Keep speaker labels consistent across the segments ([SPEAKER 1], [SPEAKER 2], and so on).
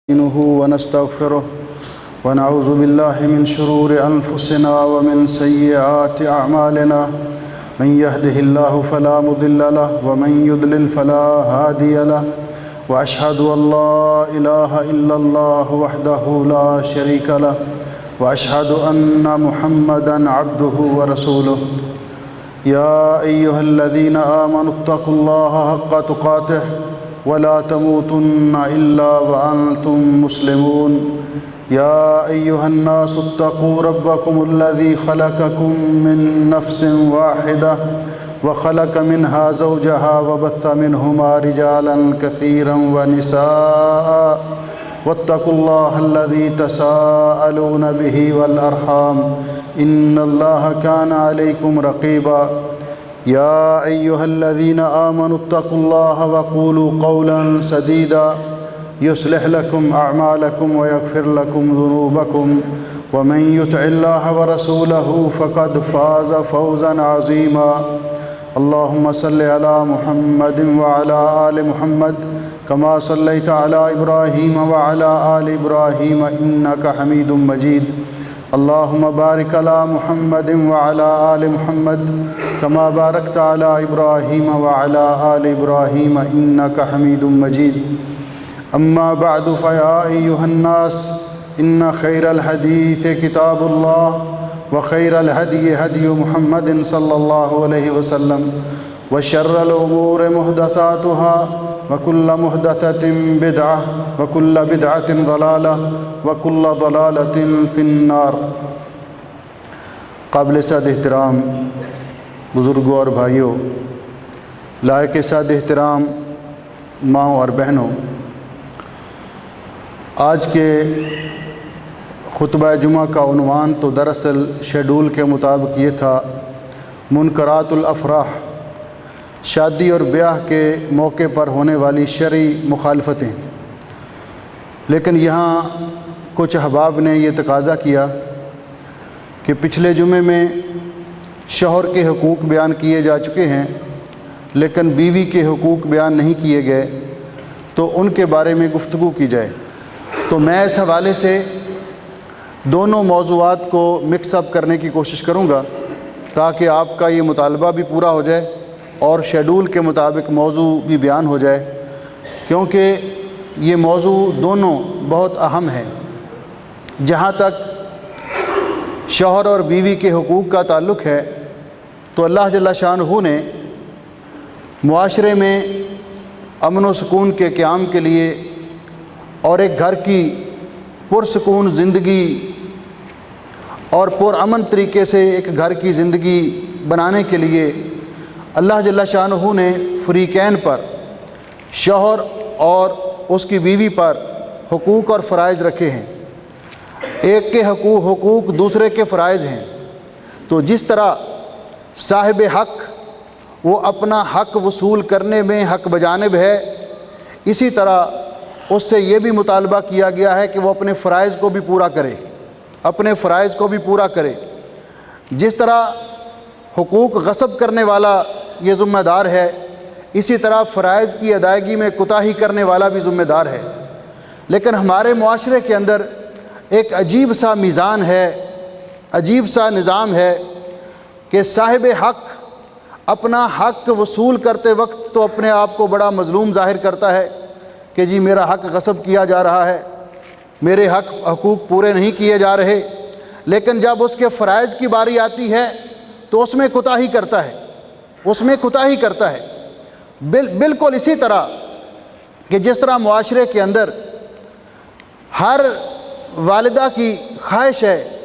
[SPEAKER 1] نستعينه ونستغفره ونعوذ بالله من شرور أنفسنا ومن سيئات أعمالنا من يهده الله فلا مضل له ومن يضلل فلا هادي له وأشهد أن لا إله إلا الله وحده لا شريك له وأشهد أن محمدًا عبده ورسوله يا أيها الذين آمنوا اتقوا الله حق تقاته ولا تموتن إلا وأنتم مسلمون يا أيها الناس اتقوا ربكم الذي خلقكم من نفس واحدة وخلق منها زوجها وبث منهما رجالا كثيرا ونساء واتقوا الله الذي تساءلون به والأرحام إن الله كان عليكم رقيبا يا أيها الذين آمنوا اتقوا الله وقولوا قولا سديدا يصلح لكم أعمالكم ويغفر لكم ذنوبكم ومن يطع الله ورسوله فقد فاز فوزا عظيما اللهم صل على محمد وعلى آل محمد كما صليت على إبراهيم وعلى آل إبراهيم إنك حميد مجيد اللهم بارك على محمد وعلى آل محمد كما باركت على إبراهيم وعلى آل إبراهيم إنك حميد مجيد أما بعد فيا أيها الناس إن خير الحديث كتاب الله وخير الهدي هدي محمد صلى الله عليه وسلم وشر الأمور محدثاتها وكل محدثة بدعة وكل بدعة ضلالة وكل ضلالة في النار۔ قابل صد احترام بزرگوں اور بھائیوں، لائق صد احترام ماؤں اور بہنوں، آج کے خطبہ جمعہ کا عنوان تو دراصل شیڈول کے مطابق یہ تھا منکرات الافراح، شادی اور بیاہ کے موقع پر ہونے والی شرعی مخالفتیں، لیکن یہاں کچھ احباب نے یہ تقاضا کیا کہ پچھلے جمعے میں شوہر کے حقوق بیان کیے جا چکے ہیں لیکن بیوی کے حقوق بیان نہیں کیے گئے، تو ان کے بارے میں گفتگو کی جائے۔ تو میں اس حوالے سے دونوں موضوعات کو مکس اپ کرنے کی کوشش کروں گا تاکہ آپ کا یہ مطالبہ بھی پورا ہو جائے اور شیڈول کے مطابق موضوع بھی بیان ہو جائے، کیونکہ یہ موضوع دونوں بہت اہم ہیں۔ جہاں تک شوہر اور بیوی کے حقوق کا تعلق ہے تو اللہ جل شانہ نے معاشرے میں امن و سکون کے قیام کے لیے اور ایک گھر کی پرسکون زندگی اور پرامن طریقے سے ایک گھر کی زندگی بنانے کے لیے اللہ جل شانہ نے فریقین پر، شوہر اور اس کی بیوی پر حقوق اور فرائض رکھے ہیں۔ ایک کے حقوق دوسرے کے فرائض ہیں، تو جس طرح صاحب حق وہ اپنا حق وصول کرنے میں حق بجانب ہے، اسی طرح اس سے یہ بھی مطالبہ کیا گیا ہے کہ وہ اپنے فرائض کو بھی پورا کرے، اپنے فرائض کو بھی پورا کرے۔ جس طرح حقوق غصب کرنے والا یہ ذمہ دار ہے، اسی طرح فرائض کی ادائیگی میں کوتاہی کرنے والا بھی ذمہ دار ہے۔ لیکن ہمارے معاشرے کے اندر ایک عجیب سا میزان ہے، عجیب سا نظام ہے کہ صاحب حق اپنا حق وصول کرتے وقت تو اپنے آپ کو بڑا مظلوم ظاہر کرتا ہے کہ جی میرا حق غصب کیا جا رہا ہے، میرے حقوق پورے نہیں کیے جا رہے، لیکن جب اس کے فرائض کی باری آتی ہے تو اس میں کوتاہی کرتا ہے، اس میں کوتاہی کرتا ہے۔ بالکل اسی طرح کہ جس طرح معاشرے کے اندر ہر والدہ کی خواہش ہے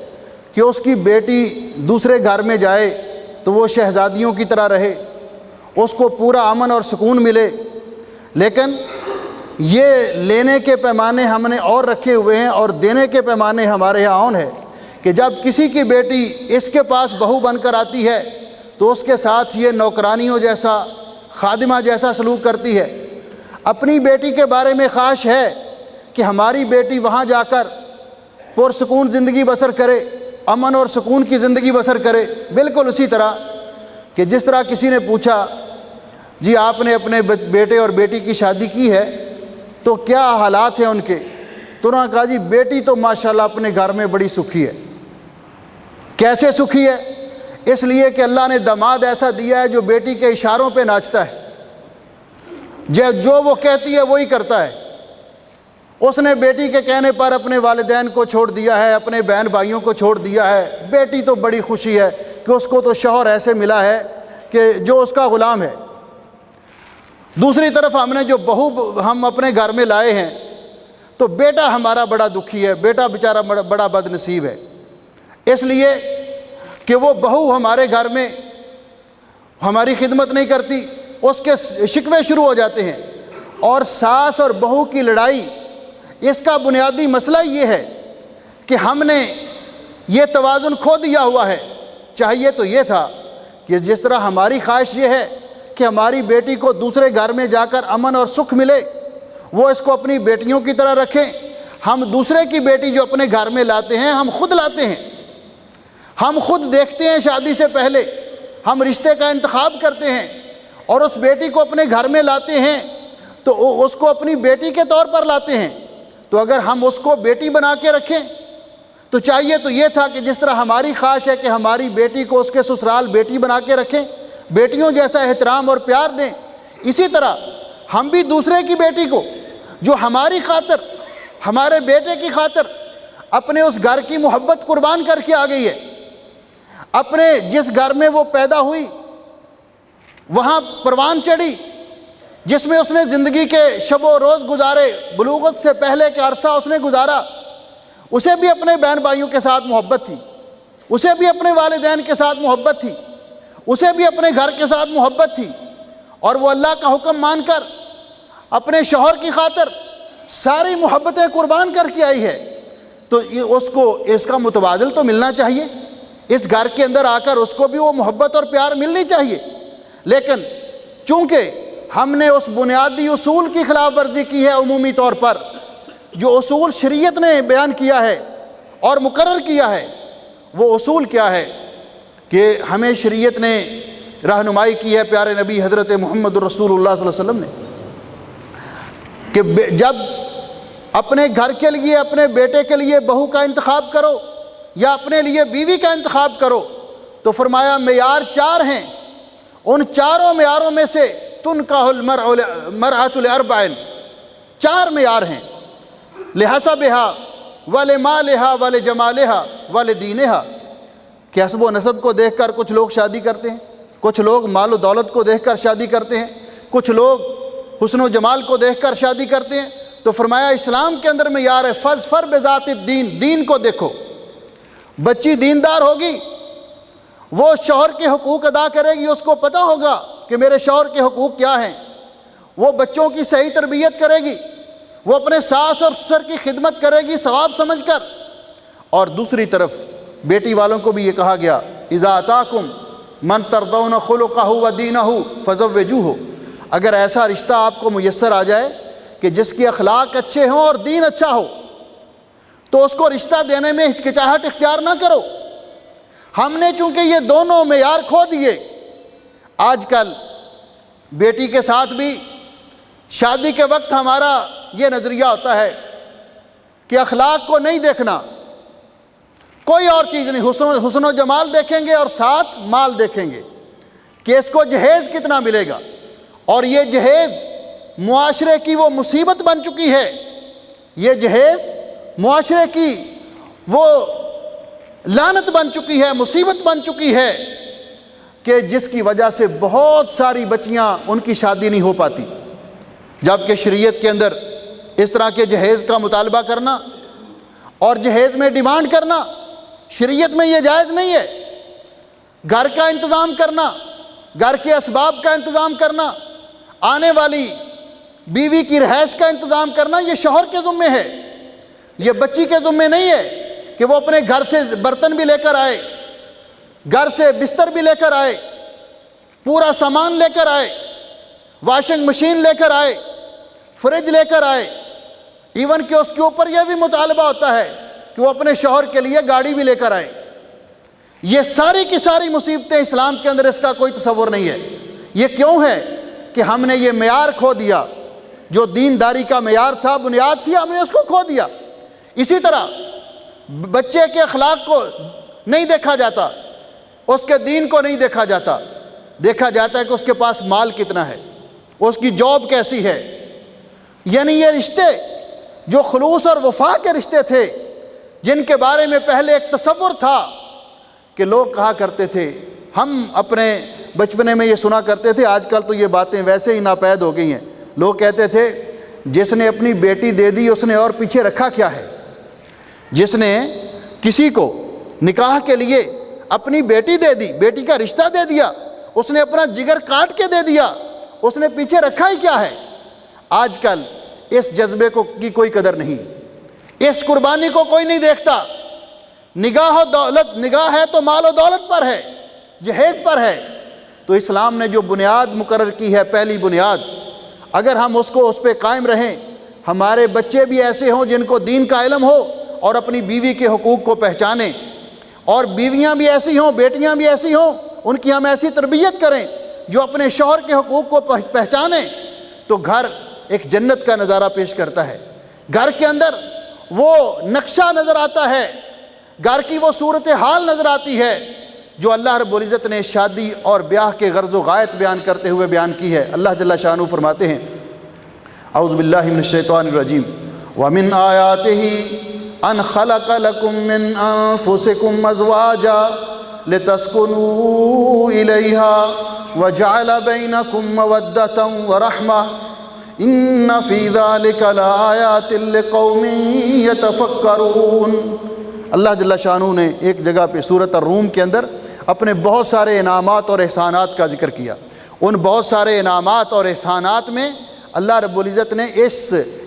[SPEAKER 1] کہ اس کی بیٹی دوسرے گھر میں جائے تو وہ شہزادیوں کی طرح رہے، اس کو پورا امن اور سکون ملے، لیکن یہ لینے کے پیمانے ہم نے اور رکھے ہوئے ہیں اور دینے کے پیمانے ہمارے یہاں اون ہے کہ جب کسی کی بیٹی اس کے پاس بہو بن کر آتی ہے تو اس کے ساتھ یہ نوکرانیوں جیسا، خادمہ جیسا سلوک کرتی ہے۔ اپنی بیٹی کے بارے میں خواہش ہے کہ ہماری بیٹی وہاں جا کر پرسکون زندگی بسر کرے، امن اور سکون کی زندگی بسر کرے۔ بالکل اسی طرح کہ جس طرح کسی نے پوچھا جی آپ نے اپنے بیٹے اور بیٹی کی شادی کی ہے تو کیا حالات ہیں ان کے، تو انہوں نے کہا جی بیٹی تو ماشاءاللہ اپنے گھر میں بڑی سکھی ہے۔ کیسے سکھی ہے؟ اس لیے کہ اللہ نے داماد ایسا دیا ہے جو بیٹی کے اشاروں پہ ناچتا ہے، جو وہ کہتی ہے وہی کرتا ہے۔ اس نے بیٹی کے کہنے پر اپنے والدین کو چھوڑ دیا ہے، اپنے بہن بھائیوں کو چھوڑ دیا ہے۔ بیٹی تو بڑی خوشی ہے کہ اس کو تو شوہر ایسے ملا ہے کہ جو اس کا غلام ہے۔ دوسری طرف ہم نے جو بہو ہم اپنے گھر میں لائے ہیں تو بیٹا ہمارا بڑا دکھی ہے، بیٹا بیچارہ بڑا بد نصیب ہے، اس لیے کہ وہ بہو ہمارے گھر میں ہماری خدمت نہیں کرتی، اس کے شکوے شروع ہو جاتے ہیں۔ اور ساس اور بہو کی لڑائی، اس کا بنیادی مسئلہ یہ ہے کہ ہم نے یہ توازن کھو دیا ہوا ہے۔ چاہیے تو یہ تھا کہ جس طرح ہماری خواہش یہ ہے کہ ہماری بیٹی کو دوسرے گھر میں جا کر امن اور سکھ ملے، وہ اس کو اپنی بیٹیوں کی طرح رکھیں۔ ہم دوسرے کی بیٹی جو اپنے گھر میں لاتے ہیں، ہم خود لاتے ہیں، ہم خود دیکھتے ہیں شادی سے پہلے، ہم رشتے کا انتخاب کرتے ہیں اور اس بیٹی کو اپنے گھر میں لاتے ہیں تو اس کو اپنی بیٹی کے طور پر لاتے ہیں۔ تو اگر ہم اس کو بیٹی بنا کے رکھیں تو چاہیے تو یہ تھا کہ جس طرح ہماری خواہش ہے کہ ہماری بیٹی کو اس کے سسرال بیٹی بنا کے رکھیں، بیٹیوں جیسا احترام اور پیار دیں، اسی طرح ہم بھی دوسرے کی بیٹی کو جو ہماری خاطر، ہمارے بیٹے کی خاطر اپنے اس گھر کی محبت قربان کر کے آ گئی ہے، اپنے جس گھر میں وہ پیدا ہوئی وہاں پروان چڑھی، جس میں اس نے زندگی کے شب و روز گزارے، بلوغت سے پہلے کا عرصہ اس نے گزارا، اسے بھی اپنے بہن بھائیوں کے ساتھ محبت تھی، اسے بھی اپنے والدین کے ساتھ محبت تھی، اسے بھی اپنے گھر کے ساتھ محبت تھی، اور وہ اللہ کا حکم مان کر اپنے شوہر کی خاطر ساری محبتیں قربان کر کے آئی ہے۔ تو اس کو اس کا متبادل تو ملنا چاہیے، اس گھر کے اندر آ کر اس کو بھی وہ محبت اور پیار ملنی چاہیے۔ لیکن چونکہ ہم نے اس بنیادی اصول کی خلاف ورزی کی ہے عمومی طور پر، جو اصول شریعت نے بیان کیا ہے اور مقرر کیا ہے، وہ اصول کیا ہے کہ ہمیں شریعت نے رہنمائی کی ہے پیارے نبی حضرت محمد رسول اللہ صلی اللہ علیہ وسلم نے کہ جب اپنے گھر کے لیے، اپنے بیٹے کے لیے بہو کا انتخاب کرو یا اپنے لیے بیوی کا انتخاب کرو تو فرمایا معیار 4 ہیں، ان چاروں معیاروں میں سے تنکح المرأۃ لأربع، 4 معیار ہیں، لحسبها ولمالها ولجمالها ولدینها، کہ حسب و نسب کو دیکھ کر کچھ لوگ شادی کرتے ہیں، کچھ لوگ مال و دولت کو دیکھ کر شادی کرتے ہیں، کچھ لوگ حسن و جمال کو دیکھ کر شادی کرتے ہیں۔ تو فرمایا اسلام کے اندر معیار ہے فظفر بذات الدین، دین کو دیکھو، بچی دیندار ہوگی، وہ شوہر کے حقوق ادا کرے گی، اس کو پتہ ہوگا کہ میرے شوہر کے حقوق کیا ہیں، وہ بچوں کی صحیح تربیت کرے گی، وہ اپنے ساس اور سسر کی خدمت کرے گی ثواب سمجھ کر۔ اور دوسری طرف بیٹی والوں کو بھی یہ کہا گیا اذا اتاکم من ترضون خلقہ ودینہ فزوجوہ، اگر ایسا رشتہ آپ کو میسر آ جائے کہ جس کے اخلاق اچھے ہوں اور دین اچھا ہو تو اس کو رشتہ دینے میں ہچکچاہٹ اختیار نہ کرو۔ ہم نے چونکہ یہ دونوں معیار کھو دیے، آج کل بیٹی کے ساتھ بھی شادی کے وقت ہمارا یہ نظریہ ہوتا ہے کہ اخلاق کو نہیں دیکھنا، کوئی اور چیز نہیں، حسن و جمال دیکھیں گے اور ساتھ مال دیکھیں گے کہ اس کو جہیز کتنا ملے گا، اور یہ جہیز معاشرے کی وہ مصیبت بن چکی ہے، یہ جہیز معاشرے کی وہ لعنت بن چکی ہے، مصیبت بن چکی ہے کہ جس کی وجہ سے بہت ساری بچیاں ان کی شادی نہیں ہو پاتی، جبکہ شریعت کے اندر اس طرح کے جہیز کا مطالبہ کرنا اور جہیز میں ڈیمانڈ کرنا شریعت میں یہ جائز نہیں ہے۔ گھر کا انتظام کرنا، گھر کے اسباب کا انتظام کرنا، آنے والی بیوی کی رہائش کا انتظام کرنا یہ شوہر کے ذمے ہے، یہ بچی کے ذمے نہیں ہے کہ وہ اپنے گھر سے برتن بھی لے کر آئے، گھر سے بستر بھی لے کر آئے، پورا سامان لے کر آئے، واشنگ مشین لے کر آئے، فریج لے کر آئے، ایون کہ اس کے اوپر یہ بھی مطالبہ ہوتا ہے کہ وہ اپنے شوہر کے لیے گاڑی بھی لے کر آئے۔ یہ ساری کی ساری مصیبتیں اسلام کے اندر، اس کا کوئی تصور نہیں ہے۔ یہ کیوں ہے کہ ہم نے یہ معیار کھو دیا، جو دینداری کا معیار تھا، بنیاد تھی، ہم نے اس کو کھو دیا۔ اسی طرح بچے کے اخلاق کو نہیں دیکھا جاتا، اس کے دین کو نہیں دیکھا جاتا، دیکھا جاتا ہے کہ اس کے پاس مال کتنا ہے، اس کی جاب کیسی ہے۔ یعنی یہ رشتے جو خلوص اور وفا کے رشتے تھے، جن کے بارے میں پہلے ایک تصور تھا کہ لوگ کہا کرتے تھے، ہم اپنے بچپنے میں یہ سنا کرتے تھے، آج کل تو یہ باتیں ویسے ہی ناپید ہو گئی ہیں، لوگ کہتے تھے جس نے اپنی بیٹی دے دی اس نے اور پیچھے رکھا کیا ہے۔ جس نے کسی کو نکاح کے لیے اپنی بیٹی دے دی، بیٹی کا رشتہ دے دیا، اس نے اپنا جگر کاٹ کے دے دیا، اس نے پیچھے رکھا ہی کیا ہے۔ آج کل اس جذبے کی کوئی قدر نہیں، اس قربانی کو کوئی نہیں دیکھتا۔ نگاہ و دولت، نگاہ ہے تو مال و دولت پر ہے، جہیز پر ہے۔ تو اسلام نے جو بنیاد مقرر کی ہے، پہلی بنیاد، اگر ہم اس پہ قائم رہیں، ہمارے بچے بھی ایسے ہوں جن کو دین کا علم ہو اور اپنی بیوی کے حقوق کو پہچانیں، اور بیویاں بھی ایسی ہوں، بیٹیاں بھی ایسی ہوں، ان کی ہم ایسی تربیت کریں جو اپنے شوہر کے حقوق کو پہچانیں، تو گھر ایک جنت کا نظارہ پیش کرتا ہے۔ گھر کے اندر وہ نقشہ نظر آتا ہے، گھر کی وہ صورتحال نظر آتی ہے جو اللہ رب العزت نے شادی اور بیاہ کے غرض و غایت بیان کرتے ہوئے بیان کی ہے۔ اللہ جل شانہ فرماتے ہیں، اعوذ باللہ من الشیطان الرجیم، وَمِنْ آیَاتِهِ أَنْ خَلَقَ لَكُم مِّنْ أَنفُسِكُمْ أَزْوَاجًا لِتَسْكُنُوا إِلَيْهَا وَجَعَلَ بَيْنَكُم مَّوَدَّةً وَرَحْمَةً إِنَّ فِي ذَلِكَ لَآيَاتٍ لِقَوْمٍ يَتَفَكَّرُونَ۔ اللہ جل شانہ نے ایک جگہ پہ سورۃ الروم کے اندر اپنے بہت سارے انعامات اور احسانات کا ذکر کیا۔ ان بہت سارے انعامات اور احسانات میں اللہ رب العزت نے اس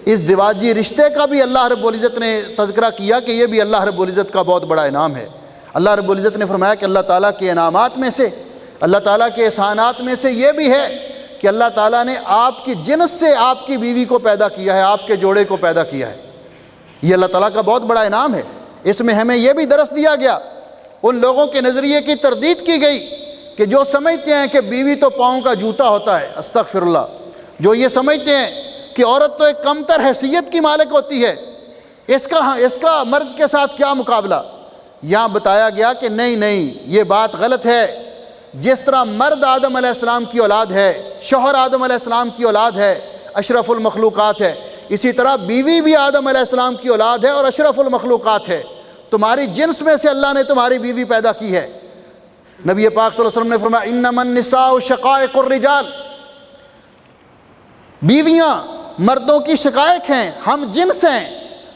[SPEAKER 1] ازدواجی رشتے کا بھی اللہ رب العزت نے تذکرہ کیا کہ یہ بھی اللہ رب العزت کا بہت بڑا انعام ہے۔ اللہ رب العزت نے فرمایا کہ اللہ تعالیٰ کے انعامات میں سے، اللہ تعالیٰ کے احسانات میں سے یہ بھی ہے کہ اللہ تعالیٰ نے آپ کی جنس سے آپ کی بیوی کو پیدا کیا ہے، آپ کے جوڑے کو پیدا کیا ہے۔ یہ اللہ تعالیٰ کا بہت بڑا انعام ہے۔ اس میں ہمیں یہ بھی درس دیا گیا، ان لوگوں کے نظریے کی تردید کی گئی کہ جو سمجھتے ہیں کہ بیوی تو پاؤں کا جوتا ہوتا ہے، استغفر اللہ، جو یہ سمجھتے ہیں کہ عورت تو ایک کمتر حیثیت کی مالک ہوتی ہے، اس کا مرد کے ساتھ کیا مقابلہ۔ یہاں بتایا گیا کہ نہیں، یہ بات غلط ہے۔ جس طرح مرد آدم علیہ السلام کی اولاد ہے، شوہر آدم علیہ السلام کی اولاد ہے، اشرف المخلوقات ہے، اسی طرح بیوی بھی آدم علیہ السلام کی اولاد ہے اور اشرف المخلوقات ہے۔ تمہاری جنس میں سے اللہ نے تمہاری بیوی پیدا کی ہے۔ نبی پاک صلی اللہ علیہ وسلم نے فرمایا انما النساء شقائق الرجال، بیویاں مردوں کی شقائق ہیں، ہم جنس ہیں۔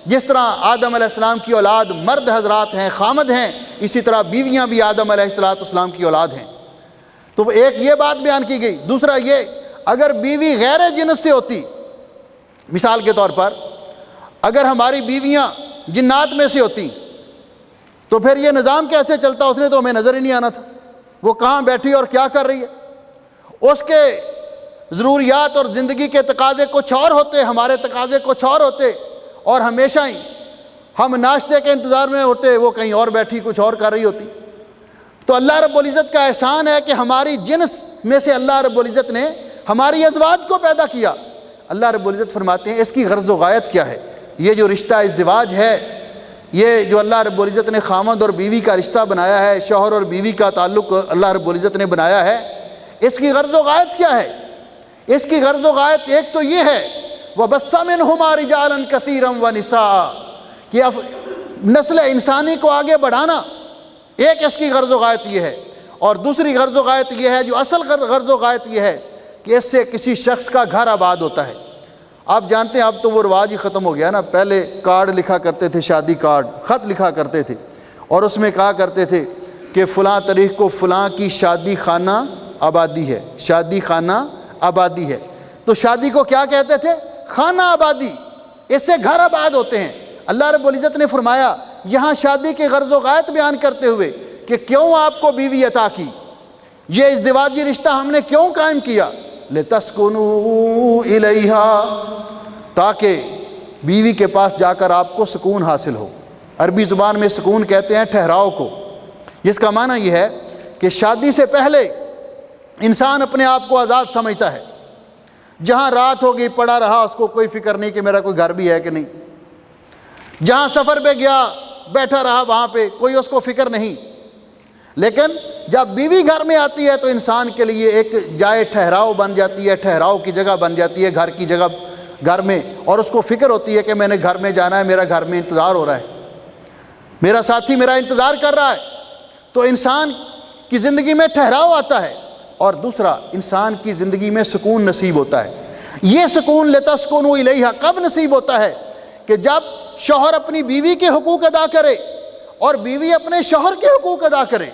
[SPEAKER 1] جس طرح آدم علیہ السلام کی اولاد مرد حضرات ہیں، خامد ہیں، اسی طرح بیویاں بھی آدم علیہ السلام کی اولاد ہیں۔ تو ایک یہ بات بیان کی گئی۔ دوسرا یہ، اگر بیوی غیر جنس سے ہوتی، مثال کے طور پر اگر ہماری بیویاں جنات میں سے ہوتی تو پھر یہ نظام کیسے چلتا؟ اس نے تو ہمیں نظر ہی نہیں آنا تھا، وہ کہاں بیٹھی اور کیا کر رہی ہے۔ اس کے ضروریات اور زندگی کے تقاضے کچھ اور ہوتے، ہمارے تقاضے کچھ اور ہوتے، اور ہمیشہ ہی ہم ناشتے کے انتظار میں ہوتے، وہ کہیں اور بیٹھی کچھ اور کر رہی ہوتی۔ تو اللہ رب العزت کا احسان ہے کہ ہماری جنس میں سے اللہ رب العزت نے ہماری ازواج کو پیدا کیا۔ اللہ رب العزت فرماتے ہیں اس کی غرض و غایت کیا ہے؟ یہ جو رشتہ ازدواج ہے، یہ جو اللہ رب العزت نے خامد اور بیوی کا رشتہ بنایا ہے، شوہر اور بیوی کا تعلق اللہ رب العزت نے بنایا ہے، اس کی غرض و غایت کیا ہے؟ اس کی غرض و غایت ایک تو یہ ہے وَبَثَّ مِنْهُمَا رِجَالًا كَثِيرًا وَنِسَاءً، کہ نسل انسانی کو آگے بڑھانا، ایک اس کی غرض و غایت یہ ہے۔ اور دوسری غرض و غایت یہ ہے، جو اصل غرض و غایت یہ ہے کہ اس سے کسی شخص کا گھر آباد ہوتا ہے۔ آپ جانتے ہیں اب تو وہ رواج ہی ختم ہو گیا نا، پہلے کارڈ لکھا کرتے تھے، شادی کارڈ، خط لکھا کرتے تھے، اور اس میں کہا کرتے تھے کہ فلاں تاریخ کو فلاں کی شادی خانہ آبادی ہے، شادی خانہ آبادی ہے۔ تو شادی کو کیا کہتے تھے؟ خانہ آبادی، اس سے گھر آباد ہوتے ہیں۔ اللہ رب العزت نے فرمایا یہاں شادی کے غرض و غایت بیان کرتے ہوئے کہ کیوں آپ کو بیوی عطا کی، یہ ازدواجی رشتہ ہم نے کیوں قائم کیا، لِتَسْكُنُوا إِلَيْهَا، تاکہ بیوی کے پاس جا کر آپ کو سکون حاصل ہو۔ عربی زبان میں سکون کہتے ہیں ٹھہراؤ کو، جس کا معنی یہ ہے کہ شادی سے پہلے انسان اپنے آپ کو آزاد سمجھتا ہے، جہاں رات ہوگی پڑا رہا، اس کو کوئی فکر نہیں کہ میرا کوئی گھر بھی ہے کہ نہیں۔ جہاں سفر پہ گیا بیٹھا رہا وہاں پہ کوئی اس کو فکر نہیں، لیکن جب بیوی گھر میں آتی ہے تو انسان کے لیے ایک جائے ٹھہراؤ بن جاتی ہے، ٹھہراؤ کی جگہ بن جاتی ہے گھر کی جگہ گھر میں، اور اس کو فکر ہوتی ہے کہ میں نے گھر میں جانا ہے، میرا گھر میں انتظار ہو رہا ہے، میرا ساتھی میرا انتظار کر رہا ہے، تو انسان کی زندگی میں ٹھہراؤ آتا ہے۔ اور دوسرا، انسان کی زندگی میں سکون نصیب ہوتا ہے۔ یہ سکون لتسکنوا الیہا کب نصیب ہوتا ہے؟ کہ جب شوہر اپنی بیوی کے حقوق ادا کرے اور بیوی اپنے شوہر کے حقوق ادا کرے،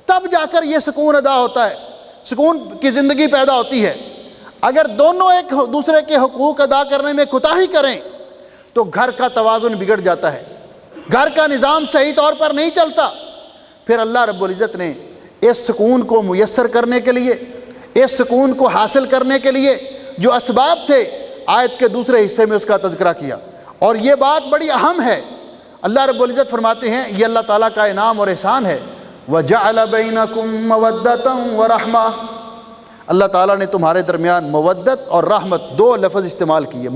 [SPEAKER 1] تب جا کر یہ سکون ادا ہوتا ہے، سکون کی زندگی پیدا ہوتی ہے۔ اگر دونوں ایک دوسرے کے حقوق ادا کرنے میں کوتاہی کریں تو گھر کا توازن بگڑ جاتا ہے، گھر کا نظام صحیح طور پر نہیں چلتا۔ پھر اللہ رب العزت نے اس سکون کو میسر کرنے کے لیے، اس سکون کو حاصل کرنے کے لیے جو اسباب تھے، آیت کے دوسرے حصے میں اس کا تذکرہ کیا، اور یہ بات بڑی اہم ہے۔ اللہ رب العزت فرماتے ہیں یہ اللہ تعالیٰ کا انعام اور احسان ہے، وَجَعَلَ بَيْنَكُمْ مَوَدَّةً وَرَحْمَةً، اللہ تعالیٰ نے تمہارے درمیان مودت اور رحمت دو لفظ استعمال کیے۔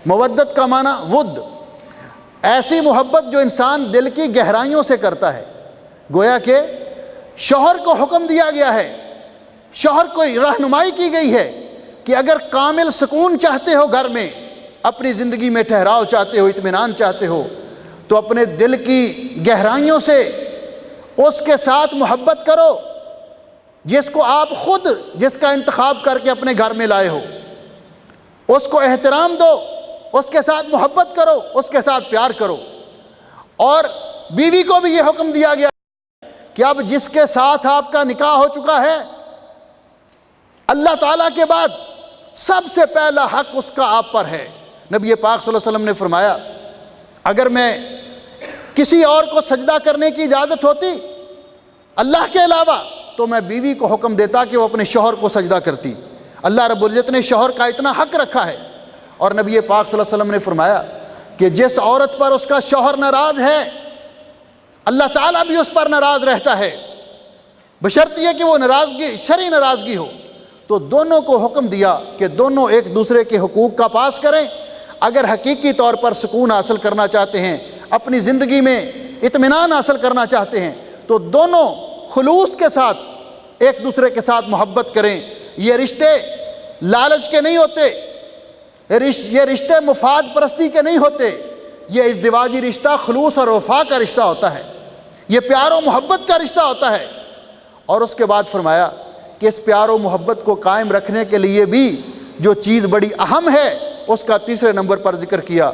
[SPEAKER 1] مودت کا معنی ود، ایسی محبت جو انسان دل کی گہرائیوں سے کرتا ہے۔ گویا کہ شوہر کو حکم دیا گیا ہے، شوہر کو رہنمائی کی گئی ہے کہ اگر کامل سکون چاہتے ہو گھر میں، اپنی زندگی میں ٹھہراؤ چاہتے ہو، اطمینان چاہتے ہو، تو اپنے دل کی گہرائیوں سے اس کے ساتھ محبت کرو جس کو آپ خود جس کا انتخاب کر کے اپنے گھر میں لائے ہو، اس کو احترام دو، اس کے ساتھ محبت کرو، اس کے ساتھ پیار کرو۔ اور بیوی کو بھی یہ حکم دیا گیا کہ اب جس کے ساتھ آپ کا نکاح ہو چکا ہے، اللہ تعالیٰ کے بعد سب سے پہلا حق اس کا آپ پر ہے۔ نبی پاک صلی اللہ علیہ وسلم نے فرمایا اگر میں کسی اور کو سجدہ کرنے کی اجازت ہوتی اللہ کے علاوہ تو میں بیوی کو حکم دیتا کہ وہ اپنے شوہر کو سجدہ کرتی۔ اللہ رب العزت نے شوہر کا اتنا حق رکھا ہے، اور نبی پاک صلی اللہ علیہ وسلم نے فرمایا کہ جس عورت پر اس کا شوہر ناراض ہے اللہ تعالیٰ بھی اس پر ناراض رہتا ہے، بشرط یہ کہ وہ ناراضگی شرعی ناراضگی ہو۔ تو دونوں کو حکم دیا کہ دونوں ایک دوسرے کے حقوق کا پاس کریں۔ اگر حقیقی طور پر سکون حاصل کرنا چاہتے ہیں، اپنی زندگی میں اطمینان حاصل کرنا چاہتے ہیں، تو دونوں خلوص کے ساتھ ایک دوسرے کے ساتھ محبت کریں۔ یہ رشتے لالچ کے نہیں ہوتے، یہ رشتے مفاد پرستی کے نہیں ہوتے، یہ ازدواجی رشتہ خلوص اور وفا کا رشتہ ہوتا ہے، یہ پیار و محبت کا رشتہ ہوتا ہے۔ اور اس کے بعد فرمایا کہ اس پیار و محبت کو قائم رکھنے کے لیے بھی جو چیز بڑی اہم ہے اس کا تیسرے نمبر پر ذکر کیا،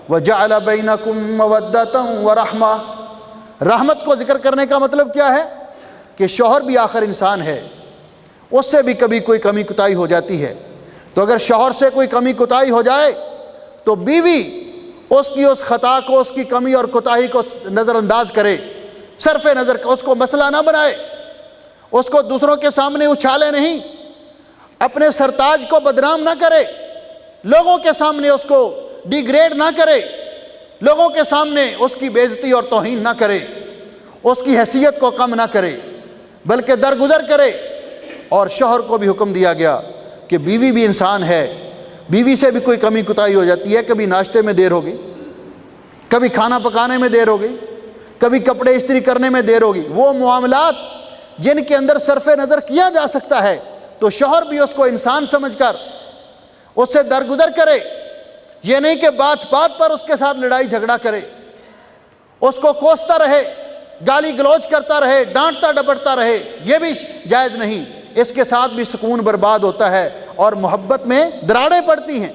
[SPEAKER 1] وَجَعَلَ بَيْنَكُمْ مَوَدَّةً وَرَحْمَةً۔ رحمت کو ذکر کرنے کا مطلب کیا ہے؟ کہ شوہر بھی آخر انسان ہے، اس سے بھی کبھی کوئی کمی کوتاہی ہو جاتی ہے، تو اگر شوہر سے کوئی کمی کوتاہی ہو جائے تو بیوی اس کی اس خطا کو، اس کی کمی اور کوتاہی کو نظر انداز کرے، صرف نظر اس کو مسئلہ نہ بنائے، اس کو دوسروں کے سامنے اچھالے نہیں، اپنے سرتاج کو بدنام نہ کرے، لوگوں کے سامنے اس کو ڈیگریڈ نہ کرے، لوگوں کے سامنے اس کی بے عزتی اور توہین نہ کرے، اس کی حیثیت کو کم نہ کرے، بلکہ درگزر کرے۔ اور شوہر کو بھی حکم دیا گیا کہ بیوی بھی انسان ہے، بیوی سے بھی کوئی کمی کوتاہی ہو جاتی ہے، کبھی ناشتے میں دیر ہوگی، کبھی کھانا پکانے میں دیر ہوگی، کبھی کپڑے استری کرنے میں دیر ہوگی، وہ معاملات جن کے اندر صرف نظر کیا جا سکتا ہے تو شوہر بھی اس کو انسان سمجھ کر اس سے درگزر کرے۔ یہ نہیں کہ بات بات پر اس کے ساتھ لڑائی جھگڑا کرے، اس کو کوستا رہے، گالی گلوچ کرتا رہے، ڈانٹتا ڈپٹتا رہے، یہ بھی جائز نہیں۔ اس کے ساتھ بھی سکون برباد ہوتا ہے اور محبت میں دراڑیں پڑتی ہیں،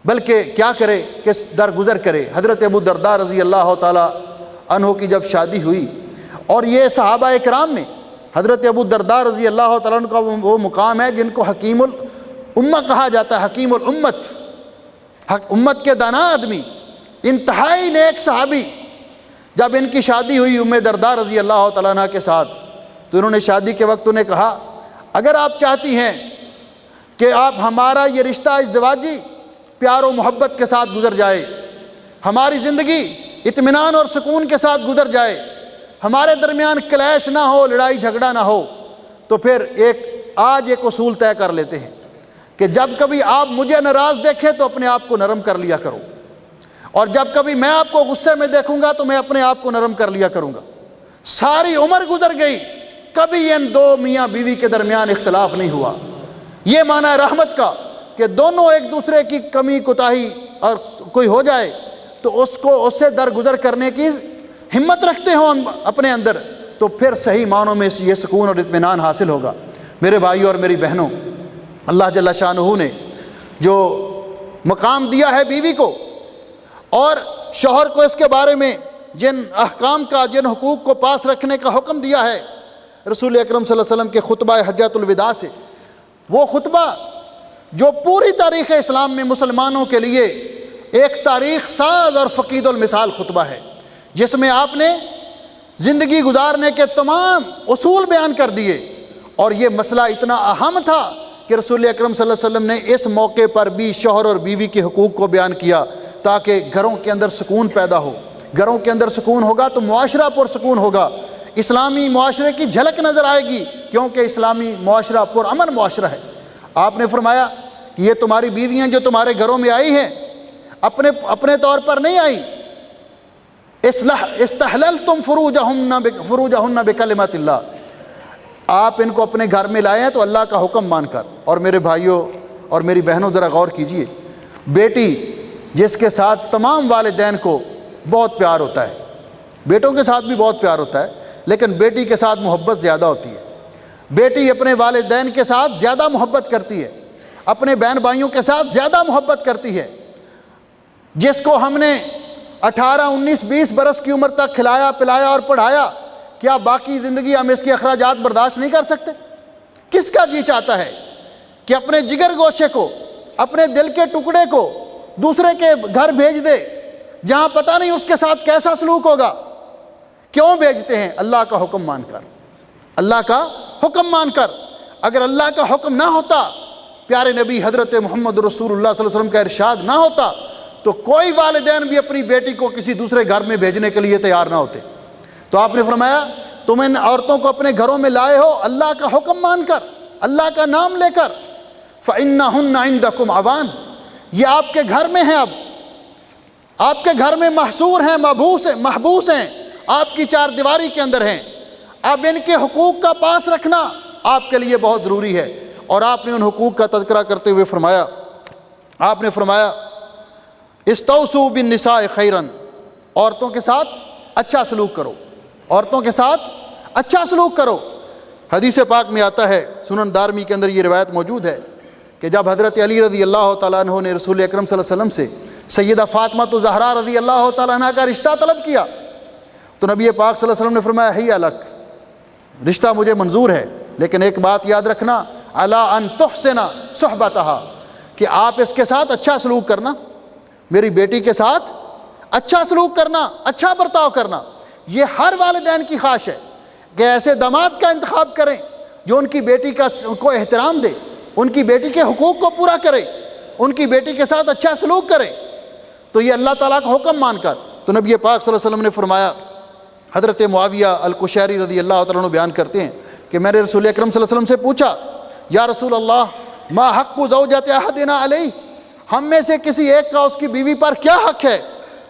[SPEAKER 1] بلکہ کیا کرے کہ درگزر کرے۔ حضرت ابو درداء رضی اللہ تعالی عنہ کی جب شادی ہوئی، اور یہ صحابہ اکرام میں حضرت ابو درداء رضی اللہ تعالیٰ عنہ کا وہ مقام ہے جن کو حکیم الامہ کہا جاتا ہے، حکیم الامت، امت کے دانا آدمی، انتہائی نیک صحابی۔ جب ان کی شادی ہوئی ام درداء رضی اللہ تعالیٰ عنہ کے ساتھ، تو انہوں نے شادی کے وقت انہیں کہا اگر آپ چاہتی ہیں کہ آپ ہمارا یہ رشتہ ازدواجی پیار و محبت کے ساتھ گزر جائے، ہماری زندگی اطمینان اور سکون کے ساتھ گزر جائے، ہمارے درمیان کلیش نہ ہو، لڑائی جھگڑا نہ ہو، تو پھر آج ایک اصول طے کر لیتے ہیں کہ جب کبھی آپ مجھے ناراض دیکھیں تو اپنے آپ کو نرم کر لیا کرو، اور جب کبھی میں آپ کو غصے میں دیکھوں گا تو میں اپنے آپ کو نرم کر لیا کروں گا۔ ساری عمر گزر گئی، کبھی ان دو میاں بیوی کے درمیان اختلاف نہیں ہوا۔ یہ معنی ہے رحمت کا کہ دونوں ایک دوسرے کی کمی کوتاہی اور کوئی ہو جائے تو اس سے درگزر کرنے کی ہمت رکھتے ہوں اپنے اندر، تو پھر صحیح معنوں میں یہ سکون اور اطمینان حاصل ہوگا۔ میرے بھائیوں اور میری بہنوں، اللہ جل شانہ نے جو مقام دیا ہے بیوی کو اور شوہر کو اس کے بارے میں جن احکام کا، جن حقوق کو پاس رکھنے کا حکم دیا ہے رسول اکرم صلی اللہ علیہ وسلم کے خطبہ حجۃ الوداع سے، وہ خطبہ جو پوری تاریخ اسلام میں مسلمانوں کے لیے ایک تاریخ ساز اور فقید المثال خطبہ ہے، جس میں آپ نے زندگی گزارنے کے تمام اصول بیان کر دیے۔ اور یہ مسئلہ اتنا اہم تھا کہ رسول اکرم صلی اللہ علیہ وسلم نے اس موقع پر بھی شوہر اور بیوی کے حقوق کو بیان کیا تاکہ گھروں کے اندر سکون پیدا ہو۔ گھروں کے اندر سکون ہوگا تو معاشرہ پرسکون ہوگا، اسلامی معاشرے کی جھلک نظر آئے گی، کیونکہ اسلامی معاشرہ پرامن معاشرہ ہے۔ آپ نے فرمایا کہ یہ تمہاری بیویاں جو تمہارے گھروں میں آئی ہیں اپنے طور پر نہیں آئی، استحللتم فروجہن بکلمات اللہ، آپ ان کو اپنے گھر میں لائے ہیں تو اللہ کا حکم مان کر۔ اور میرے بھائیوں اور میری بہنوں ذرا غور کیجئے، بیٹی جس کے ساتھ تمام والدین کو بہت پیار ہوتا ہے، بیٹوں کے ساتھ بھی بہت پیار ہوتا ہے، لیکن بیٹی کے ساتھ محبت زیادہ ہوتی ہے۔ بیٹی اپنے والدین کے ساتھ زیادہ محبت کرتی ہے، اپنے بہن بھائیوں کے ساتھ زیادہ محبت کرتی ہے۔ جس کو ہم نے 18 19 20 برس کی عمر تک کھلایا پلایا اور پڑھایا، کیا باقی زندگی ہم اس کے اخراجات برداشت نہیں کر سکتے؟ کس کا جی چاہتا ہے کہ اپنے جگر گوشے کو، اپنے دل کے ٹکڑے کو دوسرے کے گھر بھیج دے جہاں پتہ نہیں اس کے ساتھ کیسا سلوک ہوگا؟ کیوں بھیجتے ہیں؟ اللہ کا حکم مان کر، اللہ کا حکم مان کر۔ اگر اللہ کا حکم نہ ہوتا، پیارے نبی حضرت محمد رسول اللہ صلی اللہ علیہ وسلم کا ارشاد نہ ہوتا، تو کوئی والدین بھی اپنی بیٹی کو کسی دوسرے گھر میں بھیجنے کے لیے تیار نہ ہوتے۔ تو آپ نے فرمایا تم ان عورتوں کو اپنے گھروں میں لائے ہو اللہ کا حکم مان کر، اللہ کا نام لے کر۔ فَإِنَّهُنَّ عِنْدَكُمْ عَوَانٌ، یہ آپ کے گھر میں ہیں، اب آپ کے گھر میں محصور ہیں، محبوس ہیں، آپ کی چار دیواری کے اندر ہیں۔ اب ان کے حقوق کا پاس رکھنا آپ کے لیے بہت ضروری ہے۔ اور آپ نے ان حقوق کا تذکرہ کرتے ہوئے فرمایا، آپ نے فرمایا استوصوا بالنساء خیرا، عورتوں کے ساتھ اچھا سلوک کرو، عورتوں کے ساتھ اچھا سلوک کرو۔ حدیث پاک میں آتا ہے، سنن دارمی کے اندر یہ روایت موجود ہے کہ جب حضرت علی رضی اللہ تعالیٰ عنہ نے رسول اکرم صلی اللہ علیہ وسلم سے سیدہ فاطمہ زہرا رضی اللہ تعالیٰ عنہ کا رشتہ طلب کیا تو نبی پاک صلی اللہ علیہ وسلم نے فرمایا ہی الک، رشتہ مجھے منظور ہے، لیکن ایک بات یاد رکھنا، الا ان تحسن صحبتہا، کہ آپ اس کے ساتھ اچھا سلوک کرنا، میری بیٹی کے ساتھ اچھا سلوک کرنا، اچھا برتاؤ کرنا۔ یہ ہر والدین کی خواہش ہے کہ ایسے داماد کا انتخاب کریں جو ان کی بیٹی کو احترام دے، ان کی بیٹی کے حقوق کو پورا کرے، ان کی بیٹی کے ساتھ اچھا سلوک کرے۔ تو یہ اللہ تعالیٰ کا حکم مان کر، تو نبی پاک صلی اللہ علیہ وسلم نے فرمایا، حضرت معاویہ القشیری رضی اللہ تعالیٰ عنہ بیان کرتے ہیں کہ میں نے رسول اکرم صلی اللہ علیہ وسلم سے پوچھا، یا رسول اللہ ما حق زوجۃ احدنا علیہ، ہم میں سے کسی ایک کا اس کی بیوی پر کیا حق ہے؟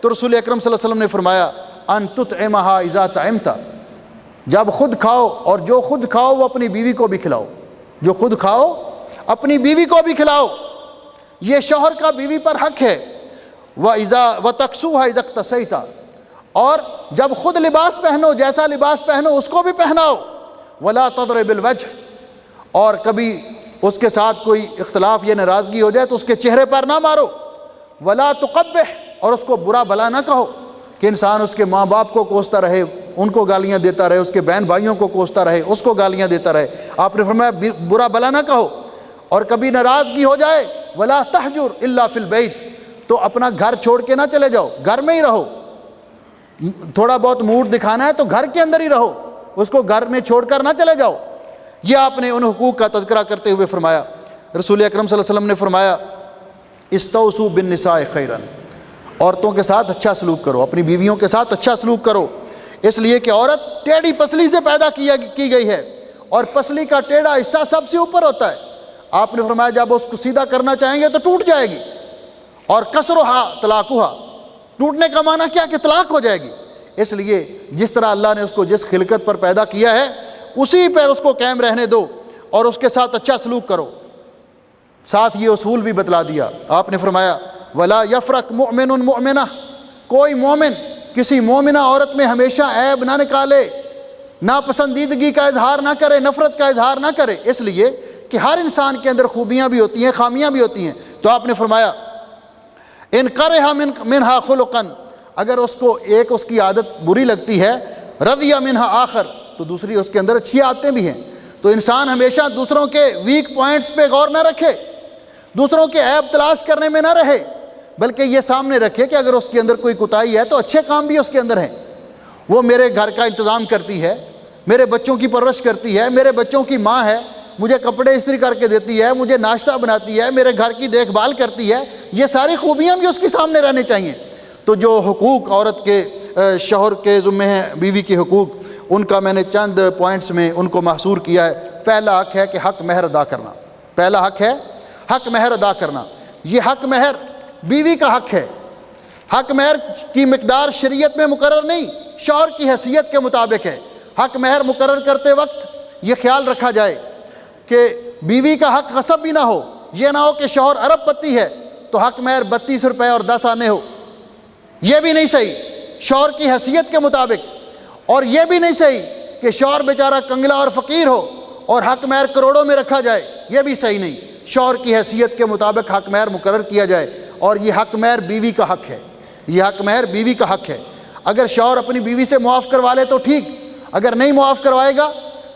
[SPEAKER 1] تو رسول اکرم صلی اللہ علیہ وسلم نے فرمایا ان تطعمھا اذا طعمت، جب خود کھاؤ اور جو خود کھاؤ وہ اپنی بیوی کو بھی کھلاؤ، جو خود کھاؤ اپنی بیوی کو بھی کھلاؤ، یہ شوہر کا بیوی پر حق ہے۔ وَتَكْسُوهَا اذا اكْتَسَيْتَ، اور جب خود لباس پہنو، جیسا لباس پہنو اس کو بھی پہناؤ۔ وَلَا تَضْرِبِ الْوَجْهَ، اور کبھی اس کے ساتھ کوئی اختلاف یا ناراضگی ہو جائے تو اس کے چہرے پر نہ مارو۔ وَلَا تُقَبِّحْ، اور اس کو برا بھلا نہ کہو کہ انسان اس کے ماں باپ کو کوستا رہے، ان کو گالیاں دیتا رہے، اس کے بہن بھائیوں کو کوستا رہے، اس کو گالیاں دیتا رہے۔ آپ نے فرمایا برا بھلا نہ کہو۔ اور کبھی ناراضگی ہو جائے وَلَا تَحْجُرْ إِلَّا فِي الْبَيْتِ، تو اپنا گھر چھوڑ کے نہ چلے جاؤ، گھر میں ہی رہو۔ تھوڑا بہت موڈ دکھانا ہے تو گھر کے اندر ہی رہو، اس کو گھر میں چھوڑ کر نہ چلے جاؤ۔ یہ آپ نے ان حقوق کا تذکرہ کرتے ہوئے فرمایا۔ رسول اکرم صلی اللہ علیہ وسلم نے فرمایا استوصوا بالنساء خیرا، عورتوں کے ساتھ اچھا سلوک کرو، اپنی بیویوں کے ساتھ اچھا سلوک کرو، اس لیے کہ عورت ٹیڑھی پسلی سے پیدا کی گئی ہے، اور پسلی کا ٹیڑھا حصہ سب سے اوپر ہوتا ہے۔ آپ نے فرمایا جب اس کو سیدھا کرنا چاہیں گے تو ٹوٹ جائے گی۔ اور کسرھا طلاقھا، ٹوٹنے کا معنی کیا کہ طلاق ہو جائے گی۔ اس لیے جس طرح اللہ نے اس کو جس خلقت پر پیدا کیا ہے اسی پر اس کو قائم رہنے دو اور اس کے ساتھ اچھا سلوک کرو۔ ساتھ یہ اصول بھی بتلا دیا آپ نے، فرمایا وَلَا يَفْرَقْ مُؤْمِنٌ مُؤْمِنَةٌ، کوئی مومن کسی مومنہ عورت میں ہمیشہ عیب نہ نکالے، ناپسندیدگی کا اظہار نہ کرے، نفرت کا اظہار نہ کرے، اس لیے کہ ہر انسان کے اندر خوبیاں بھی ہوتی ہیں، خامیاں بھی ہوتی ہیں۔ تو آپ نے فرمایا ان کرہ منہا خلقا، اگر اس کو ایک اس کی عادت بری لگتی ہے، رضی منہا آخر، تو دوسری اس کے اندر اچھی عادتیں بھی ہیں۔ تو انسان ہمیشہ دوسروں کے ویک پوائنٹس پہ غور نہ رکھے، دوسروں کے عیب تلاش کرنے میں نہ رہے، بلکہ یہ سامنے رکھے کہ اگر اس کے اندر کوئی کوتاہی ہے تو اچھے کام بھی اس کے اندر ہیں۔ وہ میرے گھر کا انتظام کرتی ہے، میرے بچوں کی پرورش کرتی ہے، میرے بچوں کی ماں ہے، مجھے کپڑے استری کر کے دیتی ہے، مجھے ناشتہ بناتی ہے، میرے گھر کی دیکھ بھال کرتی ہے، یہ ساری خوبیاں بھی اس کے سامنے رہنے چاہیے۔ تو جو حقوق عورت کے شوہر کے ذمہ ہیں، بیوی کے حقوق، ان کا میں نے چند پوائنٹس میں ان کو محصور کیا ہے۔ پہلا حق ہے کہ حق مہر ادا کرنا، پہلا حق ہے حق مہر ادا کرنا۔ یہ حق مہر بیوی کا حق ہے۔ حق مہر کی مقدار شریعت میں مقرر نہیں، شوہر کی حیثیت کے مطابق ہے۔ حق مہر مقرر کرتے وقت یہ خیال رکھا جائے کہ بیوی کا حق غصب بھی نہ ہو، یہ نہ ہو کہ شوہر ارب پتی ہے تو حق مہر 32 روپے اور 10 آنے ہو، یہ بھی نہیں صحیح شوہر کی حیثیت کے مطابق۔ اور یہ بھی نہیں صحیح کہ شوہر بیچارہ کنگلا اور فقیر ہو اور حق مہر کروڑوں میں رکھا جائے، یہ بھی صحیح نہیں۔ شوہر کی حیثیت کے مطابق حق مہر مقرر کیا جائے، اور یہ حق مہر بیوی کا حق ہے، یہ حق مہر بیوی کا حق ہے۔ اگر شوہر اپنی بیوی سے معاف کروا لے تو ٹھیک، اگر نہیں معاف کروائے گا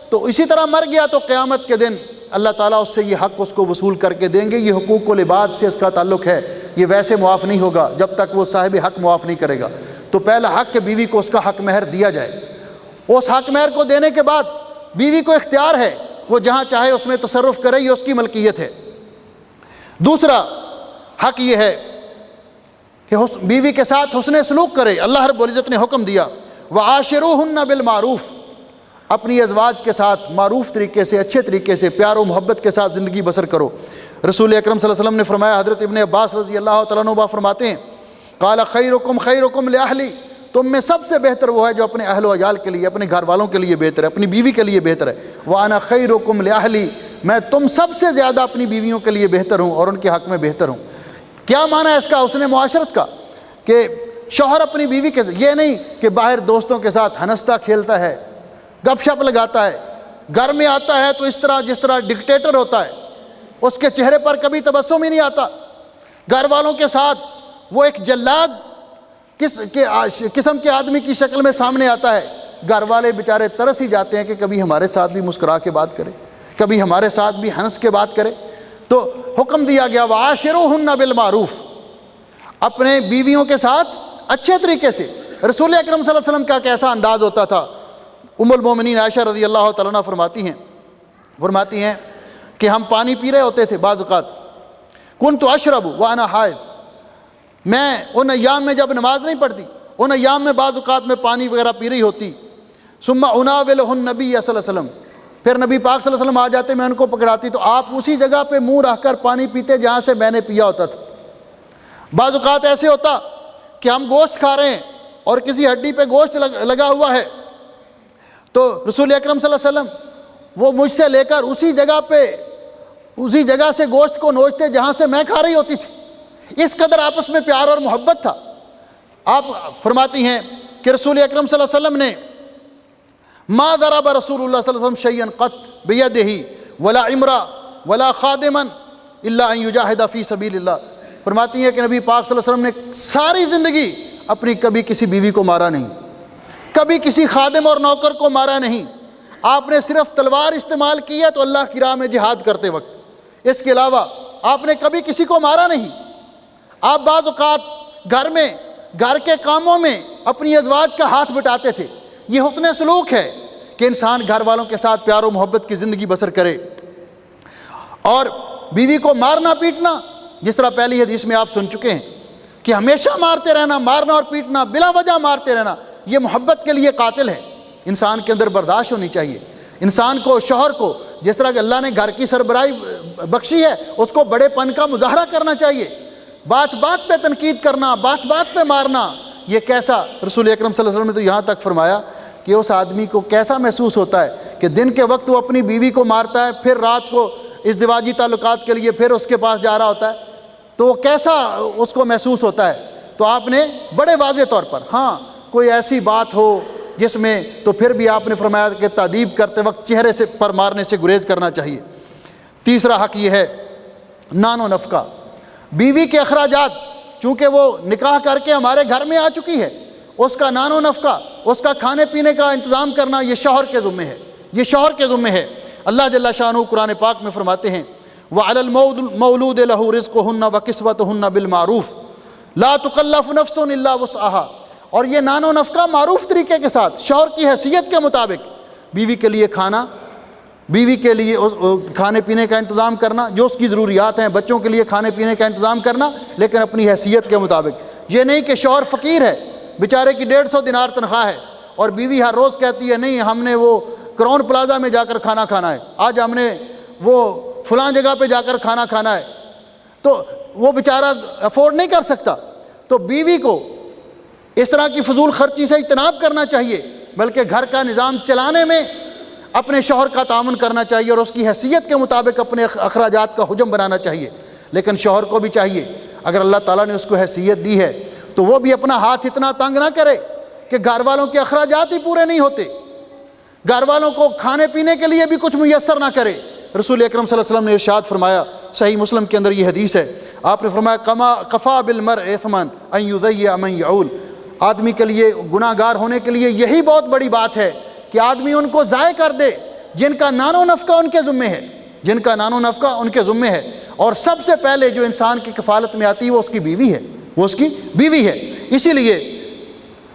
[SPEAKER 1] تو اسی طرح مر گیا تو قیامت کے دن اللہ تعالیٰ اس سے یہ حق اس کو وصول کر کے دیں گے۔ یہ حقوق العباد سے اس کا تعلق ہے، یہ ویسے معاف نہیں ہوگا جب تک وہ صاحب حق معاف نہیں کرے گا۔ تو پہلا حق کہ بیوی کو اس کا حق مہر دیا جائے۔ اس حق مہر کو دینے کے بعد بیوی کو اختیار ہے، وہ جہاں چاہے اس میں تصرف کرے، یہ اس کی ملکیت ہے۔ دوسرا حق یہ ہے کہ بیوی کے ساتھ حسن سلوک کرے۔ اللہ رب العزت نے حکم دیا وَعَاشِرُوهُنَّ بِالْمَعْرُوفِ، اپنی ازواج کے ساتھ معروف طریقے سے، اچھے طریقے سے، پیار و محبت کے ساتھ زندگی بسر کرو۔ رسول اکرم صلی اللہ علیہ وسلم نے فرمایا، حضرت ابن عباس رضی اللہ تعالیٰ عنہ فرماتے ہیں قال خیرکم خیرکم لأہلی، تم میں سب سے بہتر وہ ہے جو اپنے اہل و عیال کے لیے، اپنے گھر والوں کے لیے بہتر ہے، اپنی بیوی کے لیے بہتر ہے۔ وَأَنَا خَيْرُكُمْ لِأَهْلِي، میں تم سب سے زیادہ اپنی بیویوں کے لیے بہتر ہوں اور ان کے حق میں بہتر ہوں۔ کیا معنی ہے اس کا حسن معاشرت کا؟ کہ شوہر اپنی بیوی کے یہ نہیں کہ باہر دوستوں کے ساتھ ہنستا کھیلتا ہے، گپ شپ لگاتا ہے، گھر میں آتا ہے تو اس طرح جس طرح ڈکٹیٹر ہوتا ہے، اس کے چہرے پر کبھی تبسم ہی نہیں آتا، گھر والوں کے ساتھ وہ ایک جلاد قسم کے آدمی کی شکل میں سامنے آتا ہے۔ گھر والے بیچارے ترس ہی جاتے ہیں کہ کبھی ہمارے ساتھ بھی مسکرا کے بات کرے، کبھی ہمارے ساتھ بھی ہنس کے بات کرے۔ تو حکم دیا گیا وَعَاشِرُوهُنَّ بِالْمَعْرُوفِ، اپنے بیویوں کے ساتھ اچھے طریقے سے۔ رسول اکرم صلی اللہ علیہ وسلم کا کیسا انداز ہوتا تھا؟ ام المومنین عائشہ رضی اللہ تعالیٰ عنہ فرماتی ہیں کہ ہم پانی پی رہے ہوتے تھے بعض اوقات، كنت اشرب وانا حائض، میں ان ایام میں جب نماز نہیں پڑھتی، ان ایام میں بعض اوقات میں پانی وغیرہ پی رہی ہوتی، ثم اناولہ النبی صلی اللہ علیہ وسلم، پھر نبی پاک صلی اللہ علیہ وسلم آ جاتے، میں ان کو پکڑاتی تو آپ اسی جگہ پہ منہ رکھ کر پانی پیتے جہاں سے میں نے پیا ہوتا تھا۔ بعض اوقات ایسے ہوتا کہ ہم گوشت کھا رہے ہیں اور کسی ہڈی پہ گوشت لگا ہوا ہے، تو رسول اکرم صلی اللہ علیہ وسلم وہ مجھ سے لے کر اسی جگہ سے گوشت کو نوچتے جہاں سے میں کھا رہی ہوتی تھی۔ اس قدر آپس میں پیار اور محبت تھا۔ آپ فرماتی ہیں کہ رسول اکرم صلی اللہ علیہ وسلم نے ما ضرب رسول اللہ صلی اللہ علیہ وسلم شیئا قط بیدہ ولا امرا ولا خادما الا ان یجاہد فی سبیل اللہ، فرماتی ہیں کہ نبی پاک صلی اللہ علیہ وسلم نے ساری زندگی اپنی کبھی کسی بیوی کو مارا نہیں، کبھی کسی خادم اور نوکر کو مارا نہیں، آپ نے صرف تلوار استعمال کی ہے تو اللہ کی راہ میں جہاد کرتے وقت، اس کے علاوہ آپ نے کبھی کسی کو مارا نہیں۔ آپ بعض اوقات گھر کے کاموں میں اپنی ازواج کا ہاتھ بٹاتے تھے۔ یہ حسن سلوک ہے کہ انسان گھر والوں کے ساتھ پیار و محبت کی زندگی بسر کرے۔ اور بیوی کو مارنا پیٹنا، جس طرح پہلی حدیث میں آپ سن چکے ہیں کہ ہمیشہ مارتے رہنا، مارنا اور پیٹنا بلا وجہ مارتے رہنا، یہ محبت کے لیے قاتل ہے۔ انسان کے اندر برداشت ہونی چاہیے۔ انسان کو، شوہر کو، جس طرح کہ اللہ نے گھر کی سربراہی بخشی ہے، اس کو بڑے پن کا مظاہرہ کرنا چاہیے۔ بات بات پہ تنقید کرنا، بات بات پہ مارنا، یہ کیسا؟ رسول اکرم صلی اللہ علیہ وسلم نے تو یہاں تک فرمایا کہ اس آدمی کو کیسا محسوس ہوتا ہے کہ دن کے وقت وہ اپنی بیوی کو مارتا ہے، پھر رات کو ازدواجی تعلقات کے لیے پھر اس کے پاس جا رہا ہوتا ہے، تو وہ کیسا اس کو محسوس ہوتا ہے؟ تو آپ نے بڑے واضح طور پر، ہاں کوئی ایسی بات ہو جس میں، تو پھر بھی آپ نے فرمایا کہ تادیب کرتے وقت چہرے سے پر مارنے سے گریز کرنا چاہیے۔ تیسرا حق یہ ہے نان و نفقہ، بیوی کے اخراجات، چونکہ وہ نکاح کر کے ہمارے گھر میں آ چکی ہے، اس کا نان و نفقہ، اس کا کھانے پینے کا انتظام کرنا یہ شوہر کے ذمہ ہے، یہ شوہر کے ذمہ ہے۔ اللہ جل شانہ قرآن پاک میں فرماتے ہیں وَعَلَى الْمَوْلُودِ لَهُ رِزْقُهُنَّ وَكِسْوَتُهُنَّ بِالْمَعْرُوفِ لَا تُكَلَّفُ نَفْسٌ إِلَّا وُسْعَهَا، اور یہ نان و نفقہ معروف طریقے کے ساتھ شوہر کی حیثیت کے مطابق، بیوی کے لیے کھانا، بیوی کے لیے کھانے پینے کا انتظام کرنا، جو اس کی ضروریات ہیں، بچوں کے لیے کھانے پینے کا انتظام کرنا، لیکن اپنی حیثیت کے مطابق۔ یہ نہیں کہ شوہر فقیر ہے، بیچارے کی 150 دینار تنخواہ ہے، اور بیوی ہر روز کہتی ہے نہیں ہم نے وہ کراؤن پلازا میں جا کر کھانا کھانا ہے، آج ہم نے وہ فلاں جگہ پہ جا کر کھانا کھانا ہے، تو وہ بیچارہ افورڈ نہیں کر سکتا۔ تو بیوی کو اس طرح کی فضول خرچی سے اجتناب کرنا چاہیے، بلکہ گھر کا نظام چلانے میں اپنے شوہر کا تعاون کرنا چاہیے، اور اس کی حیثیت کے مطابق اپنے اخراجات کا حجم بنانا چاہیے۔ لیکن شوہر کو بھی چاہیے، اگر اللہ تعالیٰ نے اس کو حیثیت دی ہے تو وہ بھی اپنا ہاتھ اتنا تنگ نہ کرے کہ گھر والوں کے اخراجات ہی پورے نہیں ہوتے، گھر والوں کو کھانے پینے کے لیے بھی کچھ میسر نہ کرے۔ رسول اکرم صلی اللہ علیہ وسلم نے ارشاد فرمایا، صحیح مسلم کے اندر یہ حدیث ہے، آپ نے فرمایا کفا بالمرء اثما ان یضیع من یعول، آدمی کے لیے گناہ گار ہونے کے لیے یہی بہت بڑی بات ہے کہ آدمی ان کو ضائع کر دے جن کا نان و نفقہ ان کے ذمہ ہے، جن کا نان و نفقہ ان کے ذمہ ہے۔ اور سب سے پہلے جو انسان کی کفالت میں آتی ہے وہ اس کی بیوی ہے، وہ اس کی بیوی ہے۔ اسی لیے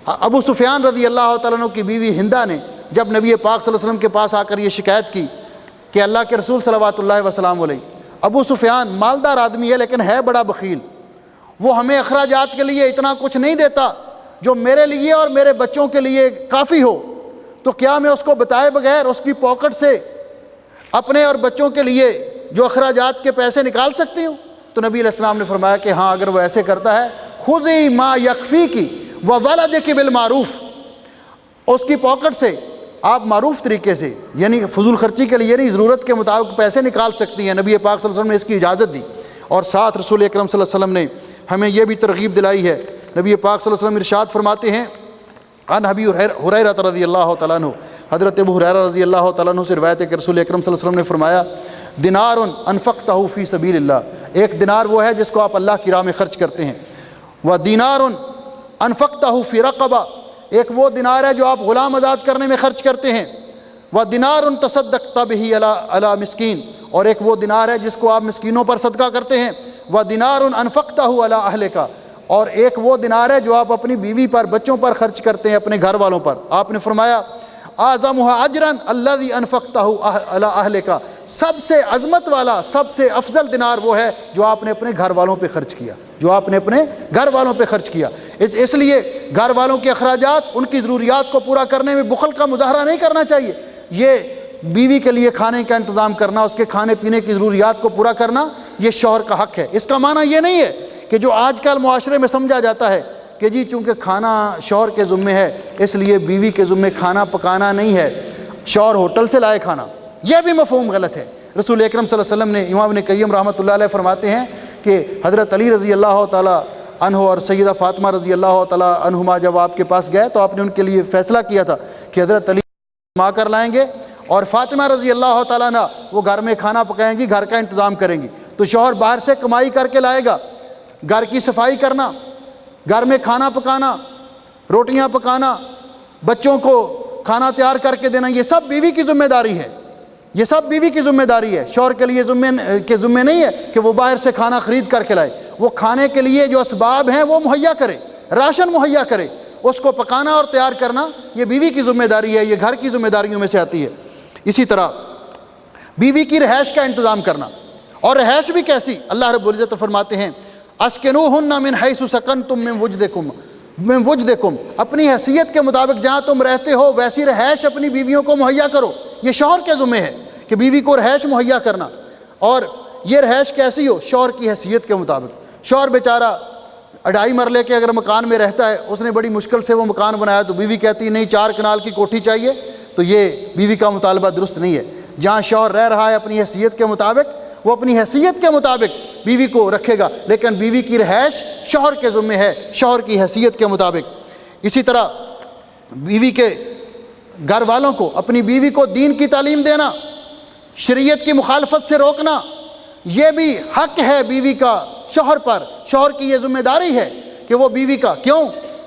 [SPEAKER 1] ابو سفیان رضی اللہ تعالیٰ عنہ کی بیوی ہندہ نے جب نبی پاک صلی اللہ علیہ وسلم کے پاس آ کر یہ شکایت کی کہ اللہ کے رسول صلوات اللہ وسلم علیہ، ابو سفیان مالدار آدمی ہے لیکن ہے بڑا بخیل، وہ ہمیں اخراجات کے لیے اتنا کچھ نہیں دیتا جو میرے لیے اور میرے بچوں کے لیے کافی ہو، تو کیا میں اس کو بتائے بغیر اس کی پاکٹ سے اپنے اور بچوں کے لیے جو اخراجات کے پیسے نکال سکتی ہوں؟ تو نبی علیہ السلام نے فرمایا کہ ہاں اگر وہ ایسے کرتا ہے، خُذِي مَا يَكْفِيكِ وَوَلَدِكِ بِالْمَعْرُوفِ، اس کی پاکٹ سے آپ معروف طریقے سے، یعنی فضول خرچی کے لیے نہیں، ضرورت کے مطابق پیسے نکال سکتی ہیں۔ نبی پاک صلی اللہ علیہ وسلم نے اس کی اجازت دی، اور ساتھ رسول اکرم صلی اللہ علیہ وسلم نے ہمیں یہ بھی ترغیب دلائی ہے۔ نبی پاک صلی اللہ علیہ وسلم ارشاد فرماتے ہیں، عن ابی ہریرہ رضی اللہ تعالیٰ عنہ، حضرت ابو ہریرہ رضی اللہ تعالیٰ عنہ سے روایت ہے کہ رسول اکرم صلی اللہ علیہ وسلم نے فرمایا دینار انفقتہ فی سبیل اللہ، ایک دینار وہ ہے جس کو آپ اللہ کی راہ میں خرچ کرتے ہیں، ودینار انفقتہ فی رقبہ، ایک وہ دینار ہے جو آپ غلام آزاد کرنے میں خرچ کرتے ہیں، ودینار تصدقت بہ علی مسکین، اور ایک وہ دینار ہے جس کو آپ مسکینوں پر صدقہ کرتے ہیں، ودینار انفقتہ علی اہلک، اور ایک وہ دینار ہے جو آپ اپنی بیوی پر، بچوں پر خرچ کرتے ہیں، اپنے گھر والوں پر۔ آپ نے فرمایا اعظمها اجرا الذي انفقته على اهلك، سب سے عظمت والا، سب سے افضل دینار وہ ہے جو آپ نے اپنے گھر والوں پہ خرچ کیا، جو آپ نے اپنے گھر والوں پہ خرچ کیا۔ اس لیے گھر والوں کے اخراجات، ان کی ضروریات کو پورا کرنے میں بخل کا مظاہرہ نہیں کرنا چاہیے۔ یہ بیوی کے لیے کھانے کا انتظام کرنا، اس کے کھانے پینے کی ضروریات کو پورا کرنا، یہ شوہر کا حق ہے۔ اس کا معنی یہ نہیں ہے کہ جو آج کل معاشرے میں سمجھا جاتا ہے کہ جی چونکہ کھانا شوہر کے ذمہ ہے اس لیے بیوی کے ذمہ کھانا پکانا نہیں ہے، شوہر ہوٹل سے لائے کھانا، یہ بھی مفہوم غلط ہے۔ رسول اکرم صلی اللہ علیہ وسلم نے، امام ابن قیم رحمۃ اللہ علیہ فرماتے ہیں کہ حضرت علی رضی اللہ تعالیٰ عنہ اور سیدہ فاطمہ رضی اللہ تعالیٰ عنہما جب آپ کے پاس گئے تو آپ نے ان کے لیے فیصلہ کیا تھا کہ حضرت علی کما کر لائیں گے اور فاطمہ رضی اللہ تعالیٰ عنہ وہ گھر میں کھانا پکائیں گی، گھر کا انتظام کریں گی۔ تو شوہر باہر سے کمائی کر کے لائے گا، گھر کی صفائی کرنا، گھر میں کھانا پکانا، روٹیاں پکانا، بچوں کو کھانا تیار کر کے دینا، یہ سب بیوی کی ذمہ داری ہے، یہ سب بیوی کی ذمہ داری ہے۔ شوہر کے لیے ذمہ نہیں ہے کہ وہ باہر سے کھانا خرید کر کے لائے، وہ کھانے کے لیے جو اسباب ہیں وہ مہیا کرے، راشن مہیا کرے، اس کو پکانا اور تیار کرنا یہ بیوی کی ذمہ داری ہے، یہ گھر کی ذمہ داریوں میں سے آتی ہے۔ اسی طرح بیوی کی رہائش کا انتظام کرنا، اور رہائش بھی کیسی؟ اللہ رب العزت فرماتے ہیں اسکنوہن من حیث سکنتم من وجدکم، اپنی حیثیت کے مطابق جہاں تم رہتے ہو ویسی رہائش اپنی بیویوں کو مہیا کرو۔ یہ شوہر کے ذمہ ہے کہ بیوی کو رہائش مہیا کرنا، اور یہ رہائش کیسی ہو؟ شوہر کی حیثیت کے مطابق۔ شوہر بیچارہ 2.5 مرلے کے اگر مکان میں رہتا ہے، اس نے بڑی مشکل سے وہ مکان بنایا، تو بیوی کہتی ہے نہیں 4 کنال کی کوٹھی چاہیے، تو یہ بیوی کا مطالبہ درست نہیں ہے۔ جہاں شوہر رہ رہا ہے اپنی حیثیت کے مطابق، وہ اپنی حیثیت کے مطابق بیوی کو رکھے گا، لیکن بیوی کی رہائش شوہر کے ذمہ ہے، شوہر کی حیثیت کے مطابق۔ اسی طرح بیوی کے گھر والوں کو، اپنی بیوی کو دین کی تعلیم دینا، شریعت کی مخالفت سے روکنا، یہ بھی حق ہے بیوی کا شوہر پر۔ شوہر کی یہ ذمہ داری ہے کہ وہ بیوی کا، کیوں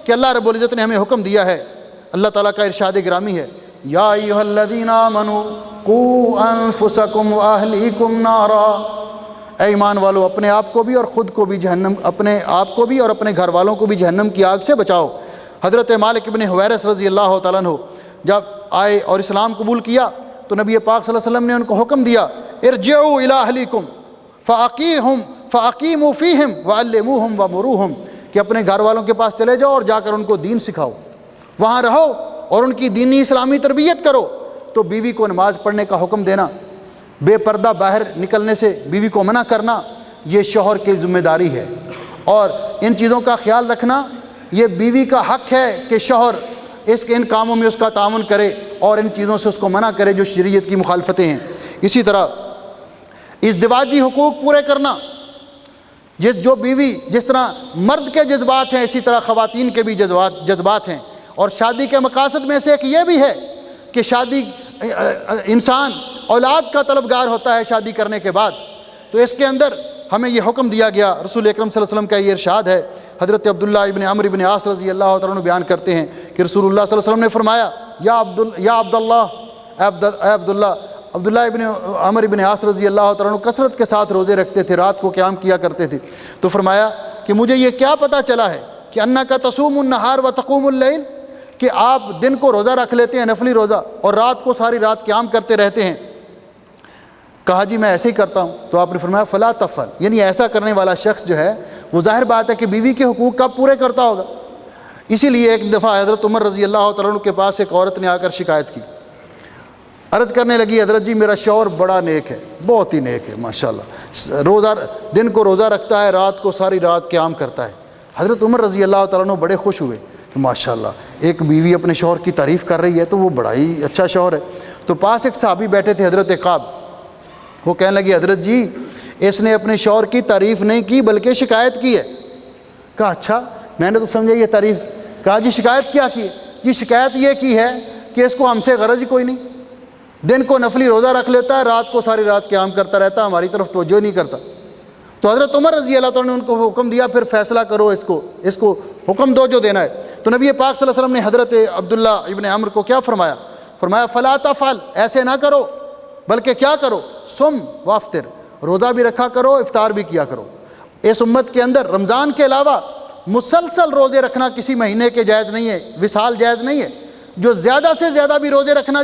[SPEAKER 1] کہ اللہ رب العزت نے ہمیں حکم دیا ہے، اللہ تعالیٰ کا ارشاد گرامی ہے، یا ایھا الذین آمنوا قوا انفسکم واہلیکم نارا، اے ایمان والو اپنے آپ کو بھی اور خود کو بھی جہنم، اپنے آپ کو بھی اور اپنے گھر والوں کو بھی جہنم کی آگ سے بچاؤ۔ حضرت مالک ابن حویرث رضی اللہ تعالیٰ عنہ جب آئے اور اسلام قبول کیا تو نبی پاک صلی اللہ علیہ وسلم نے ان کو حکم دیا، ارجعوا الی اہلیکم فاقیموا فیہم وعلموہم ومروہم، کہ اپنے گھر والوں کے پاس چلے جاؤ اور جا کر ان کو دین سکھاؤ، وہاں رہو اور ان کی دینی اسلامی تربیت کرو۔ تو بیوی کو نماز پڑھنے کا حکم دینا، بے پردہ باہر نکلنے سے بیوی کو منع کرنا، یہ شوہر کی ذمہ داری ہے، اور ان چیزوں کا خیال رکھنا یہ بیوی کا حق ہے کہ شوہر ان کاموں میں اس کا تعاون کرے اور ان چیزوں سے اس کو منع کرے جو شریعت کی مخالفتیں ہیں۔ اسی طرح ازدواجی حقوق پورے کرنا، جو بیوی جس طرح مرد کے جذبات ہیں اسی طرح خواتین کے بھی جذبات ہیں، اور شادی کے مقاصد میں سے ایک یہ بھی ہے کہ شادی انسان اولاد کا طلبگار ہوتا ہے شادی کرنے کے بعد، تو اس کے اندر ہمیں یہ حکم دیا گیا۔ رسول اکرم صلی اللہ علیہ وسلم کا یہ ارشاد ہے، حضرت عبداللہ ابن عمرو ابن عاص رضی اللہ تعالیٰ عنہ بیان کرتے ہیں کہ رسول اللہ صلی اللہ علیہ وسلم نے فرمایا، یا عبداللہ ابن عمرو ابن عاص رضی اللہ تعالیٰ عنہ کثرت کے ساتھ روزے رکھتے تھے، رات کو قیام کیا کرتے تھے، تو فرمایا کہ مجھے یہ کیا پتہ چلا ہے کہ انک تصوم النہار و تقوم اللیل، کہ آپ دن کو روزہ رکھ لیتے ہیں نفلی روزہ اور رات کو ساری رات قیام کرتے رہتے ہیں۔ کہا جی میں ایسے ہی کرتا ہوں، تو آپ نے فرمایا فلا تفعل، یعنی ایسا کرنے والا شخص جو ہے وہ ظاہر بات ہے کہ بیوی کے حقوق کب پورے کرتا ہوگا۔ اسی لیے ایک دفعہ حضرت عمر رضی اللہ تعالیٰ عنہ کے پاس ایک عورت نے آ کر شکایت کی، عرض کرنے لگی حضرت جی میرا شوہر بڑا نیک ہے، بہت ہی نیک ہے ماشاءاللہ، روزہ دن کو روزہ رکھتا ہے، رات کو ساری رات قیام کرتا ہے۔ حضرت عمر رضی اللہ تعالیٰ عنہ بڑے خوش ہوئے کہ ماشاءاللہ ایک بیوی اپنے شوہر کی تعریف کر رہی ہے تو وہ بڑا ہی اچھا شوہر ہے۔ تو پاس ایک صحابی بیٹھے تھے حضرت قعب، وہ کہنے لگی حضرت جی اس نے اپنے شوہر کی تعریف نہیں کی بلکہ شکایت کی ہے۔ کہا اچھا، میں نے تو سمجھا یہ تعریف۔ کہا جی شکایت کیا کی ہے؟ جی شکایت یہ کی ہے کہ اس کو ہم سے غرض ہی کوئی نہیں، دن کو نفلی روزہ رکھ لیتا ہے، رات کو ساری رات قیام کرتا رہتا ہے، ہماری طرف توجہ نہیں کرتا۔ تو حضرت عمر رضی اللہ تعالیٰ نے ان کو حکم دیا پھر فیصلہ کرو، اس کو حکم دو جو دینا ہے۔ تو نبی پاک صلی اللہ علیہ وسلم نے حضرت عبداللہ ابن عمرو کو کیا فرمایا؟ فرمایا فلا تفعل، ایسے نہ کرو، بلکہ کیا کرو؟ سم وافطر، روزہ بھی رکھا کرو، افطار بھی کیا کرو۔ اس امت کے اندر رمضان کے علاوہ مسلسل روزے رکھنا کسی مہینے کے جائز نہیں ہے، وصال جائز نہیں ہے۔ جو زیادہ سے زیادہ بھی روزے رکھنا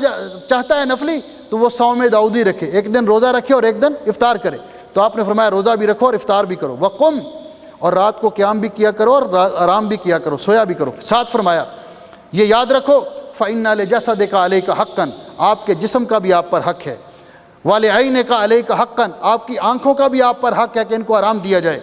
[SPEAKER 1] چاہتا ہے نفلی تو وہ صوم داؤدی رکھے، ایک دن روزہ رکھے اور ایک دن افطار کرے۔ تو آپ نے فرمایا روزہ بھی رکھو اور افطار بھی کرو، وقم، اور رات کو قیام بھی کیا کرو اور آرام بھی کیا کرو، سویا بھی کرو۔ ساتھ فرمایا یہ یاد رکھو فَإِنَّ لِجَسَدِكَ عَلَيْكَ حَقًّا، آپ کے جسم کا بھی آپ پر حق ہے، وَلِعَيْنِكَ عَلَيْكَ حَقًّا، آپ کی آنکھوں کا بھی آپ پر حق ہے کہ ان کو آرام دیا جائے،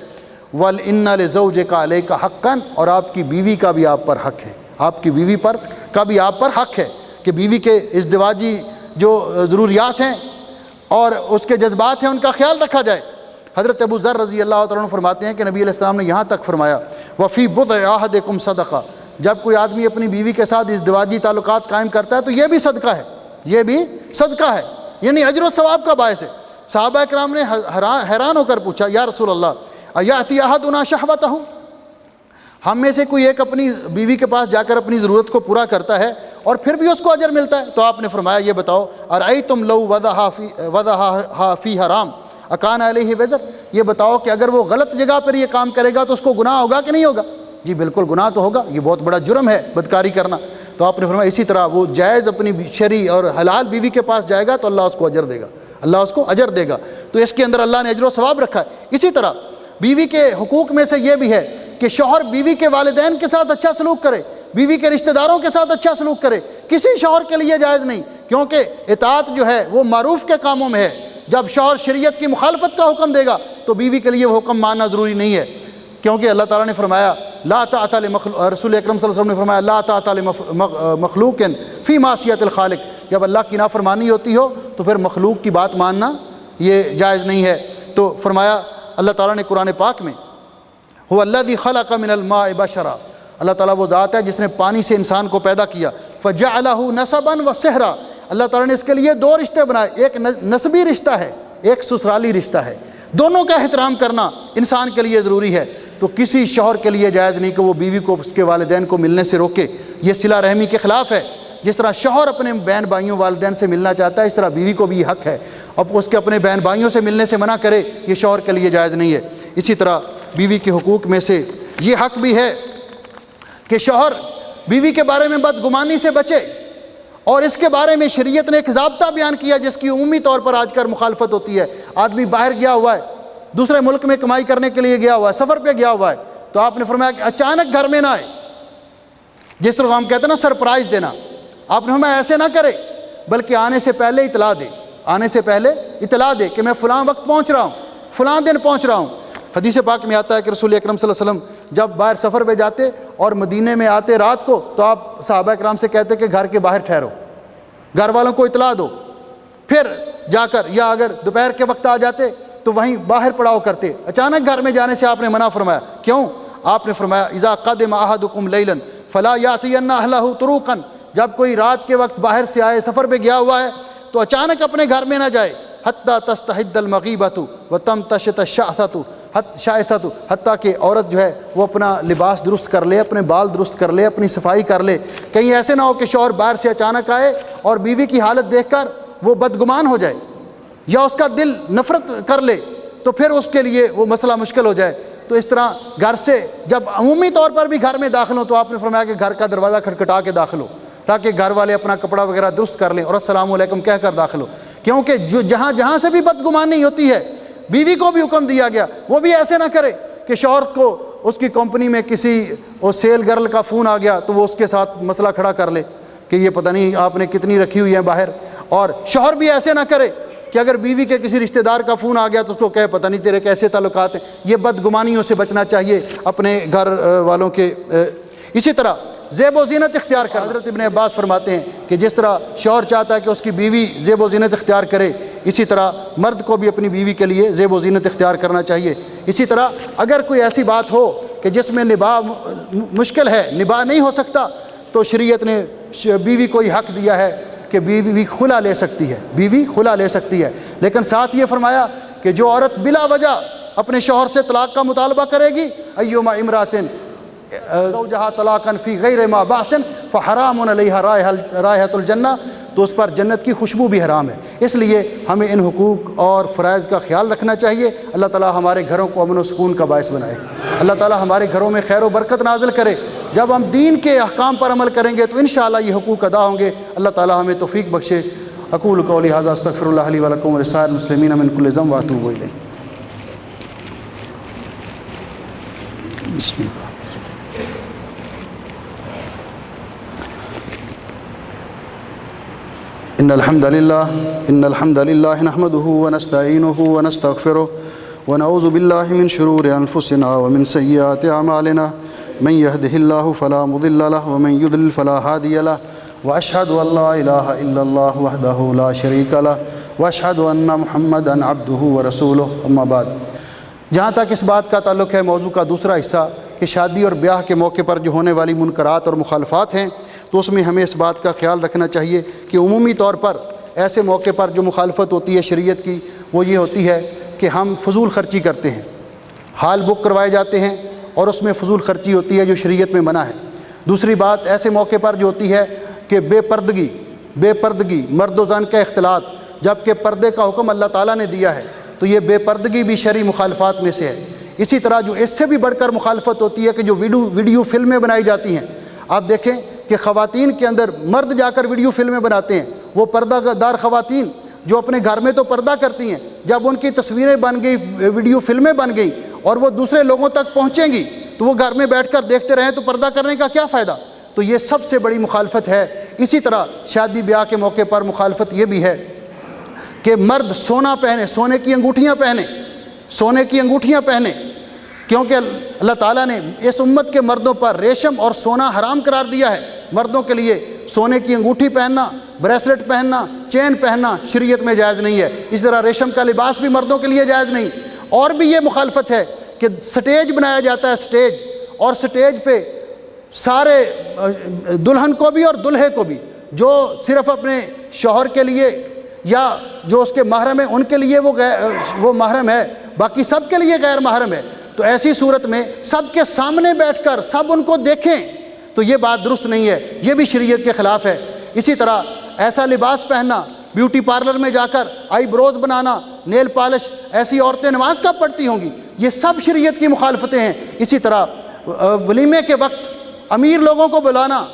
[SPEAKER 1] وَإِنَّ لِزَوْجِكَ عَلَيْكَ حَقًّا، اور آپ کی بیوی کا بھی آپ پر حق ہے، آپ کی بیوی پر کا بھی آپ پر حق ہے کہ بیوی کے ازدواجی جو ضروریات ہیں اور اس کے جذبات ہیں ان کا خیال رکھا جائے۔ حضرت ابو ذر رضی اللہ تعالیٰ عنہ فرماتے ہیں کہ نبی علیہ السلام نے یہاں تک فرمایا وَفِي بُضْعِ أَحَدِكُمْ صَدَقَةٌ، جب کوئی آدمی اپنی بیوی کے ساتھ ازدواجی تعلقات قائم کرتا ہے تو یہ بھی صدقہ ہے، یہ بھی صدقہ ہے، یعنی اجر و ثواب کا باعث ہے۔ صحابہ کرام نے حیران ہو کر پوچھا یا رسول اللہ اَيَأْتِي أَحَدُنَا شَهْوَتَهُ، ہم میں سے کوئی ایک اپنی بیوی کے پاس جا کر اپنی ضرورت کو پورا کرتا ہے اور پھر بھی اس کو اجر ملتا ہے؟ تو آپ نے فرمایا یہ بتاؤ أَرَأَيْتُمْ لَوْ وَضَعَهَا فِي حَرَامٍ أَكَانَ عَلَيْهِ وِزْرٌ، یہ بتاؤ کہ اگر وہ غلط جگہ پر یہ کام کرے گا تو اس کو گناہ ہوگا کہ نہیں ہوگا؟ جی بالکل گناہ تو ہوگا، یہ بہت بڑا جرم ہے بدکاری کرنا۔ تو آپ نے فرمایا اسی طرح وہ جائز اپنی شرعی اور حلال بیوی کے پاس جائے گا تو اللہ اس کو اجر دے گا، اللہ اس کو اجر دے گا۔ تو اس کے اندر اللہ نے اجر و ثواب رکھا ہے۔ اسی طرح بیوی کے حقوق میں سے یہ بھی ہے کہ شوہر بیوی کے والدین کے ساتھ اچھا سلوک کرے، بیوی کے رشتہ داروں کے ساتھ اچھا سلوک کرے، کسی شوہر کے لیے جائز نہیں، کیونکہ اطاعت جو ہے وہ معروف کے کاموں میں ہے۔ جب شوہر شریعت کی مخالفت کا حکم دے گا تو بیوی کے لیے وہ حکم ماننا ضروری نہیں ہے۔ کیونکہ اللہ تعالیٰ نے فرمایا لا طاعۃ رسول اکرم صلی اللہ علیہ وسلم نے فرمایا لا طاعۃ مخلوق فی معصیت الخالق، جب اللہ کی نافرمانی ہوتی ہو تو پھر مخلوق کی بات ماننا یہ جائز نہیں ہے۔ تو فرمایا اللہ تعالیٰ نے قرآن پاک میں هو الذی خلق من الماء بشرا، اللہ تعالیٰ وہ ذات ہے جس نے پانی سے انسان کو پیدا کیا، فجعلہ نسبا وصہرا، اللہ تعالیٰ نے اس کے لیے دو رشتے بنائے، ایک نسبی رشتہ ہے، ایک سسرالی رشتہ ہے، دونوں کا احترام کرنا انسان کے لیے ضروری ہے۔ تو کسی شوہر کے لیے جائز نہیں کہ وہ بیوی کو اس کے والدین کو ملنے سے روکے، یہ صلہ رحمی کے خلاف ہے۔ جس طرح شوہر اپنے بہن بھائیوں والدین سے ملنا چاہتا ہے، اس طرح بیوی کو بھی یہ حق ہے، اب اس کے اپنے بہن بھائیوں سے ملنے سے منع کرے، یہ شوہر کے لیے جائز نہیں ہے۔ اسی طرح بیوی کے حقوق میں سے یہ حق بھی ہے کہ شوہر بیوی کے بارے میں بدگمانی سے بچے، اور اس کے بارے میں شریعت نے ایک ضابطہ بیان کیا جس کی عمومی طور پر آج کل مخالفت ہوتی ہے۔ آدمی باہر گیا ہوا ہے، دوسرے ملک میں کمائی کرنے کے لیے گیا ہوا ہے، سفر پہ گیا ہوا ہے، تو آپ نے فرمایا کہ اچانک گھر میں نہ آئے، جس طرح ہم کہتے ہیں نا سرپرائز دینا، آپ نے فرمایا ایسے نہ کرے، بلکہ آنے سے پہلے اطلاع دے، آنے سے پہلے اطلاع دے کہ میں فلاں وقت پہنچ رہا ہوں، فلاں دن پہنچ رہا ہوں۔ حدیث پاک میں آتا ہے کہ رسول اکرم صلی اللہ علیہ وسلم جب باہر سفر پہ جاتے اور مدینے میں آتے رات کو، تو آپ صحابہ کرام سے کہتے کہ گھر کے باہر ٹھہرو، گھر والوں کو اطلاع دو، پھر جا کر، یا اگر دوپہر کے وقت آ جاتے تو وہیں باہر پڑاؤ کرتے۔ اچانک گھر میں جانے سے آپ نے منع فرمایا، کیوں؟ آپ نے فرمایا اذا قدم احدکم لیلا فلا یاتین اہلہ طروقا، جب کوئی رات کے وقت باہر سے آئے، سفر پہ گیا ہوا ہے، تو اچانک اپنے گھر میں نہ جائے، حتی تستحد المغیبۃ وتمتشط الشعثۃ، حتیٰ کہ عورت جو ہے وہ اپنا لباس درست کر لے، اپنے بال درست کر لے، اپنی صفائی کر لے، کہیں ایسے نہ ہو کہ شوہر باہر سے اچانک آئے اور بیوی کی حالت دیکھ کر وہ بدگمان ہو جائے یا اس کا دل نفرت کر لے، تو پھر اس کے لیے وہ مسئلہ مشکل ہو جائے۔ تو اس طرح گھر سے جب عمومی طور پر بھی گھر میں داخل ہو تو آپ نے فرمایا کہ گھر کا دروازہ کھٹکھٹا کے داخل ہو، تاکہ گھر والے اپنا کپڑا وغیرہ درست کر لیں اور السلام علیکم کہہ کر داخل ہو، کیونکہ جو جہاں سے بھی بدگمانی ہوتی ہے، بیوی کو بھی حکم دیا گیا وہ بھی ایسے نہ کرے کہ شوہر کو اس کی کمپنی میں کسی سیل گرل کا فون آ گیا تو وہ اس کے ساتھ مسئلہ کھڑا کر لے کہ یہ پتہ نہیں آپ نے کتنی رکھی ہوئی ہیں باہر، اور شوہر بھی ایسے نہ کرے کہ اگر بیوی کے کسی رشتہ دار کا فون آ گیا تو اس کو کہے پتہ نہیں تیرے کیسے تعلقات ہیں۔ یہ بدگمانیوں سے بچنا چاہیے اپنے گھر والوں کے۔ اسی طرح زیب و زینت اختیار کر، حضرت ابن عباس فرماتے ہیں کہ جس طرح شوہر چاہتا ہے کہ اس کی بیوی زیب و زینت اختیار کرے، اسی طرح مرد کو بھی اپنی بیوی کے لیے زیب و زینت اختیار کرنا چاہیے۔ اسی طرح اگر کوئی ایسی بات ہو کہ جس میں نباہ مشکل ہے، نباہ نہیں ہو سکتا، تو شریعت نے بیوی کو یہ حق دیا ہے کہ بیوی خلا لے سکتی ہے، بیوی خلا لے سکتی ہے، لیکن ساتھ یہ فرمایا کہ جو عورت بلا وجہ اپنے شوہر سے طلاق کا مطالبہ کرے گی، ایما امراتن زوجہا طلاقا فی غیر ما باس فحرام علیہا رائحۃ الجنہ، تو اس پر جنت کی خوشبو بھی حرام ہے۔ اس لیے ہمیں ان حقوق اور فرائض کا خیال رکھنا چاہیے۔ اللہ تعالی ہمارے گھروں کو امن و سکون کا باعث بنائے، اللہ تعالی ہمارے گھروں میں خیر و برکت نازل کرے۔ جب ہم دین کے احکام پر عمل کریں گے تو انشاءاللہ یہ حقوق ادا ہوں گے۔ اللہ تعالی ہمیں توفیق بخشے۔ اقول قولی ھذا استغفر اللہ لی ولکم ولسائر المسلمین من کل ذنب واتوب الیہ۔ بسم اللہ۔ ان الحمد للہ نحمده ونستعینه ونستغفره ونعوذ باللہ من شرور انفسنا ومن سیئات اعمالنا من يهده الله فلا مضل له ومن يضلل فلا هادي له واشهد ان لا اله الا الله وحده لا شريك له واشهد ان محمدا عبده ورسوله اما بعد۔ جہاں تک اس بات کا تعلق ہے موضوع کا دوسرا حصہ کہ شادی اور بیاہ کے موقع پر جو ہونے والی منکرات اور مخالفات ہیں، تو اس میں ہمیں اس بات کا خیال رکھنا چاہیے کہ عمومی طور پر ایسے موقع پر جو مخالفت ہوتی ہے شریعت کی، وہ یہ ہوتی ہے کہ ہم فضول خرچی کرتے ہیں، ہال بک کروائے جاتے ہیں اور اس میں فضول خرچی ہوتی ہے جو شریعت میں منع ہے۔ دوسری بات ایسے موقع پر جو ہوتی ہے کہ بے پردگی مرد و زن کا اختلاط، جبکہ پردے کا حکم اللہ تعالیٰ نے دیا ہے، تو یہ بے پردگی بھی شرعی مخالفات میں سے ہے۔ اسی طرح جو اس سے بھی بڑھ کر مخالفت ہوتی ہے کہ جو ویڈیو فلمیں بنائی جاتی ہیں، آپ دیکھیں کہ خواتین کے اندر مرد جا کر ویڈیو فلمیں بناتے ہیں، وہ پردہ دار خواتین جو اپنے گھر میں تو پردہ کرتی ہیں، جب ان کی تصویریں بن گئی، ویڈیو فلمیں بن گئی اور وہ دوسرے لوگوں تک پہنچیں گی تو وہ گھر میں بیٹھ کر دیکھتے رہیں تو پردہ کرنے کا کیا فائدہ؟ تو یہ سب سے بڑی مخالفت ہے۔ اسی طرح شادی بیاہ کے موقع پر مخالفت یہ بھی ہے کہ مرد سونا پہنے، سونے کی انگوٹھیاں پہنے، کیونکہ اللہ تعالیٰ نے اس امت کے مردوں پر ریشم اور سونا حرام قرار دیا ہے۔ مردوں کے لیے سونے کی انگوٹھی پہننا، بریسلٹ پہننا، چین پہننا شریعت میں جائز نہیں ہے۔ اس طرح ریشم کا لباس بھی مردوں کے لیے جائز نہیں۔ اور بھی یہ مخالفت ہے کہ سٹیج بنایا جاتا ہے، سٹیج، اور سٹیج پہ سارے دلہن کو بھی اور دلہے کو بھی، جو صرف اپنے شوہر کے لیے یا جو اس کے محرم ہیں ان کے لیے وہ محرم ہے، باقی سب کے لیے غیر محرم ہے۔ تو ایسی صورت میں سب کے سامنے بیٹھ کر سب ان کو دیکھیں تو یہ بات درست نہیں ہے، یہ بھی شریعت کے خلاف ہے۔ اسی طرح ایسا لباس پہننا، بیوٹی پارلر میں جا کر آئی بروز بنانا، نیل پالش، ایسی عورتیں نماز کب پڑھتی ہوں گی؟ یہ سب شریعت کی مخالفتیں ہیں۔ اسی طرح ولیمے کے وقت امیر لوگوں کو بلانا،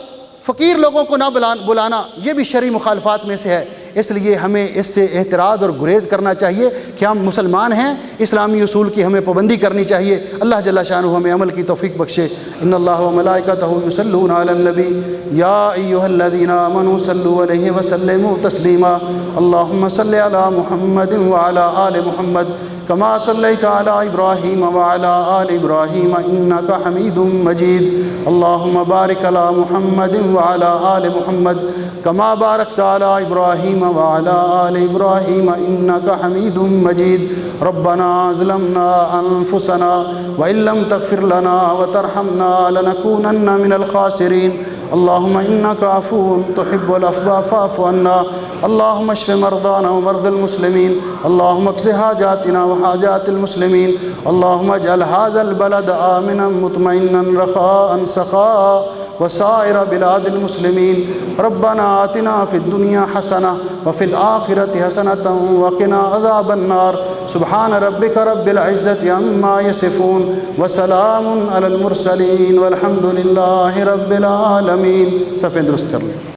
[SPEAKER 1] فقیر لوگوں کو نہ بلانا، یہ بھی شرعی مخالفات میں سے ہے۔ اس لیے ہمیں اس سے احتراز اور گریز کرنا چاہیے کہ ہم مسلمان ہیں، اسلامی اصول کی ہمیں پابندی کرنی چاہیے۔ اللہ جل شانہ ہمیں عمل کی توفیق بخشے۔ ان اللہ و ملائکتہ یصلون علی النبی یا ایھا الذین آمنوا صلوا علیہ وسلموا تسلیما۔ اللہم صل علی محمد وعلی آل محمد كما صليت على إبراهيم وعلى آل إبراهيم إنك حميد مجيد. اللهم بارك على محمد وعلى آل محمد كما باركت على إبراهيم وعلى آل إبراهيم إنك حميد مجيد. ربنا ظلمنا أنفسنا وإن لم تغفر لنا وترحمنا لنكونن من الخاسرين. اللهم إنك عفو تحب العفو فاعف عنا. اللهم اشف مرضانا ومرضى المسلمين. اللهم اقض حاجاتنا وحاجات المسلمين. اللهم اجعل هذا البلد آمنا مطمئنا رخاء سخاء وسائر بلاد المسلمين. ربنا آتنا في الدنيا حسنة وفي الآخرة حسنة وقنا عذاب النار. سبحان ربك رب العزة عما يصفون وسلام على المرسلين والحمد لله رب العالمين. صفحہ درست کر لیں.